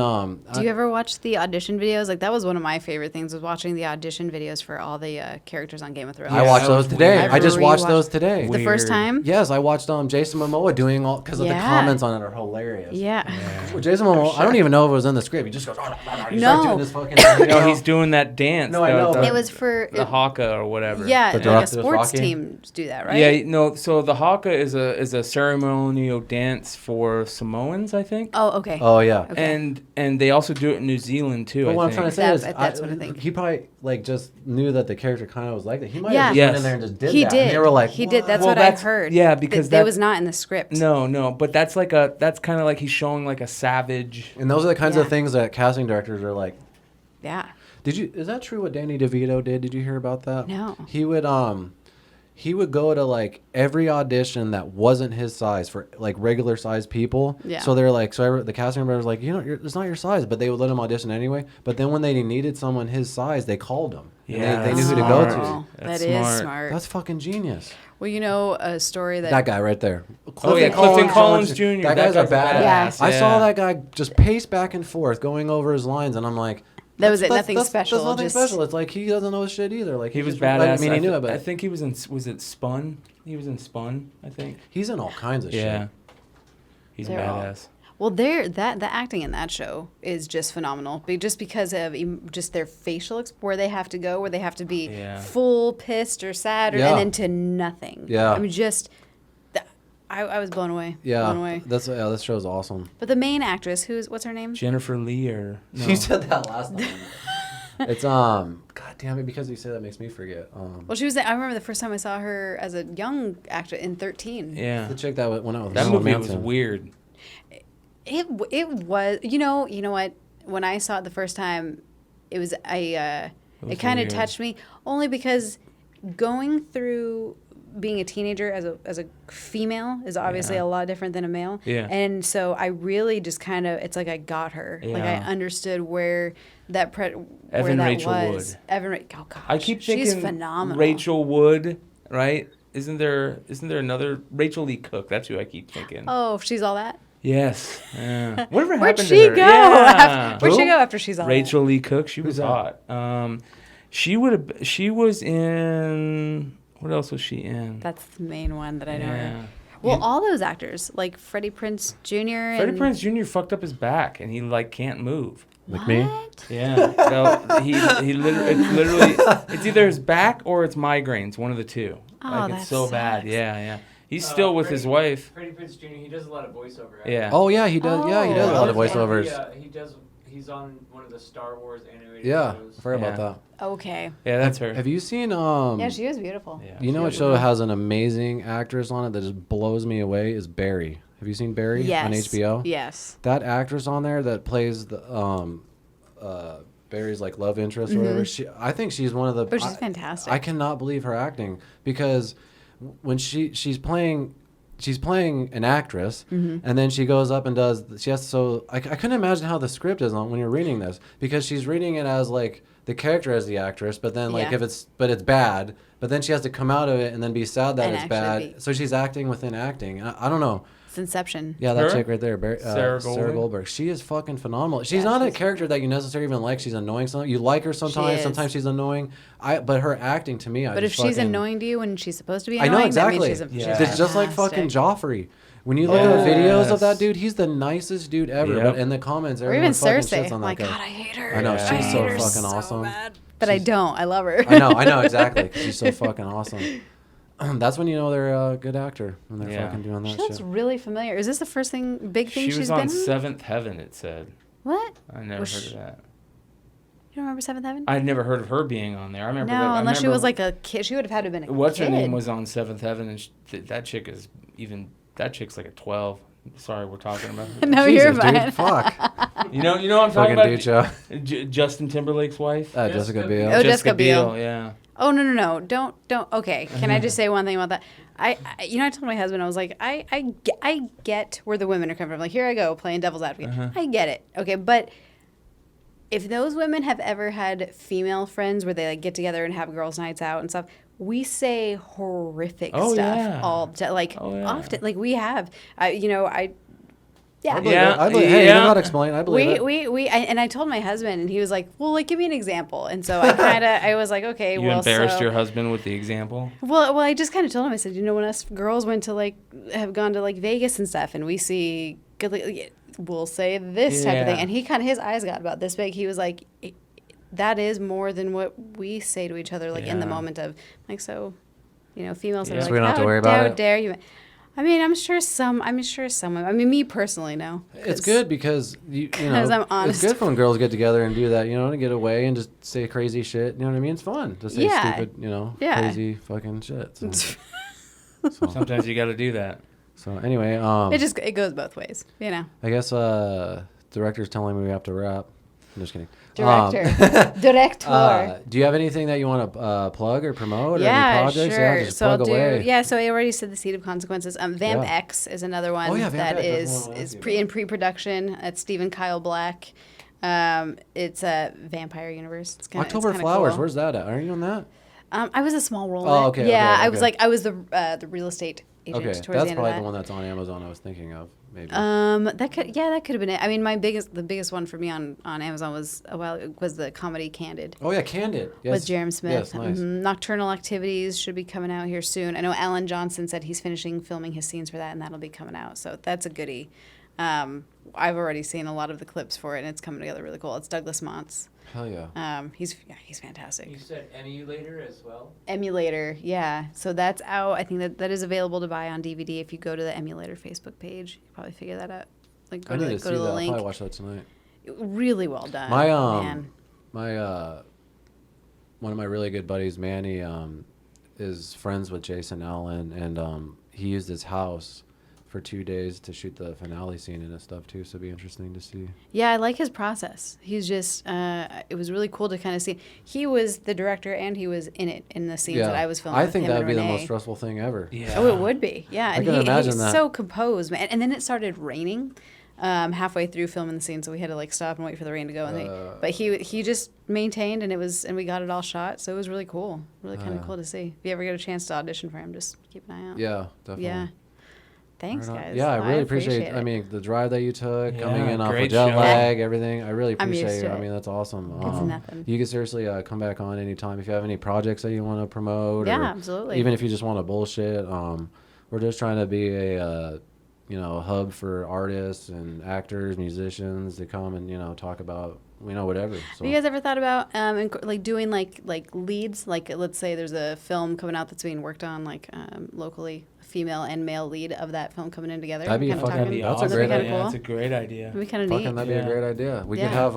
Do you ever watch the audition videos? Like that was one of my favorite things, was watching the audition videos for all the characters on Game of Thrones. I watched those today. weird. I just watched Rewatched those today. The first time? Yes, I watched Jason Momoa doing all because of the Yeah. comments on it are hilarious. Yeah. Well, Jason Momoa, I don't even know if it was in the script. He just goes, he's No. like doing this fucking. No, he's doing that dance. No, I know, but- It was for the haka or whatever. Yeah, The like Rock- a sports Rocky? teams do that, right? Yeah, no. So the haka is a ceremonial dance for Samoans, I think. Oh, okay. Oh yeah. Okay. And they also do it in New Zealand too. But what I I'm trying to think. say is, That's what I think. He probably like just knew that the character kind of was like that. He might Yeah. have just went in there and just did He that. did. And they were like, he did. That's Well, what that's- I heard. yeah, because that that- was not in the script. No, but that's kind of like he's showing like a savage. And those are the kinds Yeah. of things that casting directors are like. Yeah. Is that true what Danny DeVito did? Did you hear about that? No. He would go to like every audition that wasn't his size for like regular sized people. Yeah. So they're like, the casting director was like, it's not your size, but they would let him audition anyway. But then when they needed someone his size, they called him. And they knew who to go to. Oh, That's that is smart. smart. That's fucking genius. Well, you know a story That guy right there. Clifton Collins Jr. That guy's a badass. Yeah. I saw that guy just pace back and forth going over his lines, and I'm like, That was it. Nothing special. That's nothing just- special. It's like he doesn't know his shit either. Like He was just- badass. I mean, he knew it, but I think he was in. Was it Spun? He was in Spun. I think. he's in all kinds of Yeah. shit. He's They're all- badass. Well, the acting in that show is just phenomenal. Just because of just their facial where they have to go, where they have to be Yeah. full pissed or sad, Yeah. and then to nothing. Yeah. I mean, I was blown away. Yeah, Blown away. this show's awesome. But the main actress, what's her name? Jennifer Lee or no. You said that last time. It's God damn it, because you say that makes me forget. Well, she was. I remember the first time I saw her as a young actor in 13. Yeah. the chick that went out with That Marilyn movie was Manson. weird. It was. You know what? When I saw it the first time, it was it kind of weird. touched me, only because going through being a teenager as a female is obviously Yeah. a lot different than a male. Yeah. And so I really just kind of, it's like I got her. Like I Yeah. understood where that where Evan that Rachel was. Wood. Oh gosh. I keep thinking she's phenomenal. Rachel Wood, right? Isn't there another Rachel Lee Cook? That's who I keep thinking. Oh, she's all that. Yes. Yeah. Whatever Where'd happened she to her? go? Yeah. Where'd she Who? go after she's all Rachel Lee Cook. She was Who's that? hot. She was in. What else was she in? that? That's the main one that I know. Yeah. Well, all those actors, like Freddie Prinze Jr. Freddie Prinze Jr. fucked up his back and he like can't move. Like me? Yeah. No, he literally it's either his back or it's migraines, one of the two. Oh, like that it's so bad. sucks. Yeah. He's still with his wife. Freddie Prinze Jr. He does a lot of voiceover. Yeah. Oh yeah, he does. Yeah, he does a lot of okay. voiceovers. He's on one of the Star Wars animated Yeah, shows. I forgot Yeah. about Okay. Yeah, that's her. that. Have you seen Yeah, she is beautiful. Yeah. You know what show has an amazing actress on it that just blows me away is Barry. Have you seen Barry Yes. on HBO? Yes. That actress on there that plays the Barry's like love interest or whatever. I think she's one of the. But she's fantastic. I cannot believe her acting because when she's playing an actress and then she goes up and does she has I couldn't imagine how the script is when you're reading this because she's reading it as like the character as the actress, but then like Yeah. but it's bad, but then she has to come out of it and then be sad that And it's actually bad. So she's acting within acting. I don't know. It's Inception. Yeah, that Her? chick right there, Sarah Sarah Goldberg? Goldberg. She is fucking phenomenal. She's Yeah, not a she's- character that you necessarily even like. She's annoying. You like her sometimes. is. Sometimes she's annoying. But her acting to me, But if she's annoying to you when she's supposed to be I annoying, know exactly. that means she's, Yeah. she's It's just like fucking fantastic. Joffrey. When you look at the videos of that Yes. dude, he's the nicest dude ever. Yep. But in the comments, Or everyone even fucking Cersei. shits on I'm that like, guy. God, I hate her. I know, I she's hate so her fucking so awesome. bad. But I don't. I love her. I know exactly. 'Cause she's so fucking awesome. That's when you know they're a good actor when they're Yeah. fucking doing that She looks shit. really familiar. Is this the first big thing She she's was been on in? Seventh Heaven, it said. What? I never Was heard she- of that. You don't remember Seventh Heaven? I'd never heard of her being on there. I remember No, that. unless she was like a kid. She would have had to have been a What's kid. her name was on Seventh Heaven, and that chick is even that chick's like a 12. Sorry, we're talking about her. No, Jesus, you're dude, fine. fuck. You know what I'm talking Fucking about? dude, Justin Timberlake's wife. Jessica Biel. Oh, Jessica Biel. Yeah. Oh, no. Don't. Okay. Can I just say one thing about that? I told my husband, I was like, I get where the women are coming from. Like, here I go playing devil's advocate. I get it. Okay. But if those women have ever had female friends where they like get together and have girls' nights out and stuff, we say horrific stuff all the time. Like, often. Like, we have. Yeah. I believe, hey, you know how to explain. I believe it. And I told my husband, and he was like, "Well, like, give me an example." And so I was like, "Okay, You embarrassed your husband with the example? Well, I just kind of told him. I said, when us girls went to have gone to Vegas and stuff, and we see we'll say this type of thing, and he his eyes got about this big. He was like, that is more than what we say to each other, in the moment of females are so we don't have to worry about it. How dare you? I mean, I'm sure some. I mean, me personally, no. It's good because you know I'm honest. it's good when girls get together and do that, to get away and just say crazy shit. You know what I mean? It's fun to say stupid, crazy fucking shit. So. Sometimes you got to do that. So anyway, it goes both ways, I guess director's telling me we have to wrap. I'm just kidding. Director. Do you have anything that you want to plug or promote? Or Yeah, any projects? sure. Yeah, just plug away. Yeah, so I already said The Seed of Consequences. Vamp X is another one that is in pre-production. It's Stephen Kyle Black. It's a vampire universe. It's October Flowers. Cool. Where's that at? Are you on that? I was a small role. Oh, okay. Yeah, okay. I was the real estate agent. Okay, towards that's the end probably of that. the one that's on Amazon. I was thinking of maybe. That could have been it. I mean, the biggest one for me on Amazon was the comedy Candid. Oh yeah, Candid. Yes. With Jerem Smith. Yes, nice. Nocturnal Activities should be coming out here soon. I know Alan Johnson said he's finishing filming his scenes for that, and that'll be coming out. So that's a goodie. I've already seen a lot of the clips for it, and it's coming together really cool. It's Douglas Montz. Hell yeah. He's fantastic. You said Emulator as well? Emulator, yeah. So that's out. I think that is available to buy on DVD if you go to the Emulator Facebook page. You probably figure that out. I need to see that. I'll probably watch that tonight. Really well done. My one of my really good buddies, Manny, is friends with Jason Allen, and he used his house for 2 days to shoot the finale scene and stuff too, so it'd be interesting to see. Yeah, I like his process. He's just it was really cool to kind of see. He was the director and he was in the scenes that I was filming. I think that would be the most stressful thing ever. Yeah. Oh, it would be. Yeah, I can imagine that. He's so composed, man. And then it started raining halfway through filming the scene, so we had to stop and wait for the rain to go. But he just maintained, and we got it all shot. So it was really cool, really kind of cool to see. If you ever get a chance to audition for him, just keep an eye out. Yeah, definitely. Yeah. Thanks, guys. Yeah, I really appreciate it. I mean, the drive that you took, coming in off of jet show. lag, everything. I really appreciate you. I mean, that's awesome. It's nothing. You can seriously come back on anytime if you have any projects that you want to promote. Yeah, or absolutely. Even if you just want to bullshit. We're just trying to be a hub for artists and actors, musicians to come and talk about whatever. So. Have you guys ever thought about doing leads? Like, let's say there's a film coming out that's being worked on locally, a female and male lead of that film coming in together. That'd be fucking. That's a great idea. That's a great idea. That'd be kind of neat. That'd be a great idea. We could have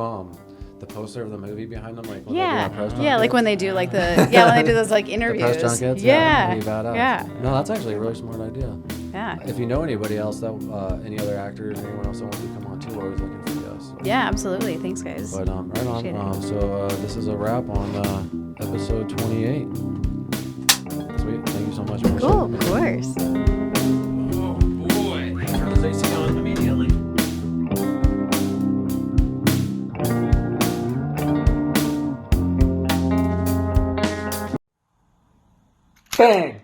the poster of the movie behind them, like when they do our press junkets. Yeah, like when they do when they do those interviews. The press junkets. Yeah. Yeah. No, that's actually a really smart idea. Yeah. If you know anybody else any other actors, anyone else that wants to come on too, we're always looking for you guys. So. Yeah, absolutely. Thanks, guys. But right on. So this is a wrap on episode 28. Sweet. Thank you so much. Cool. Of course. Oh boy. Turn this AC on immediately. Bang.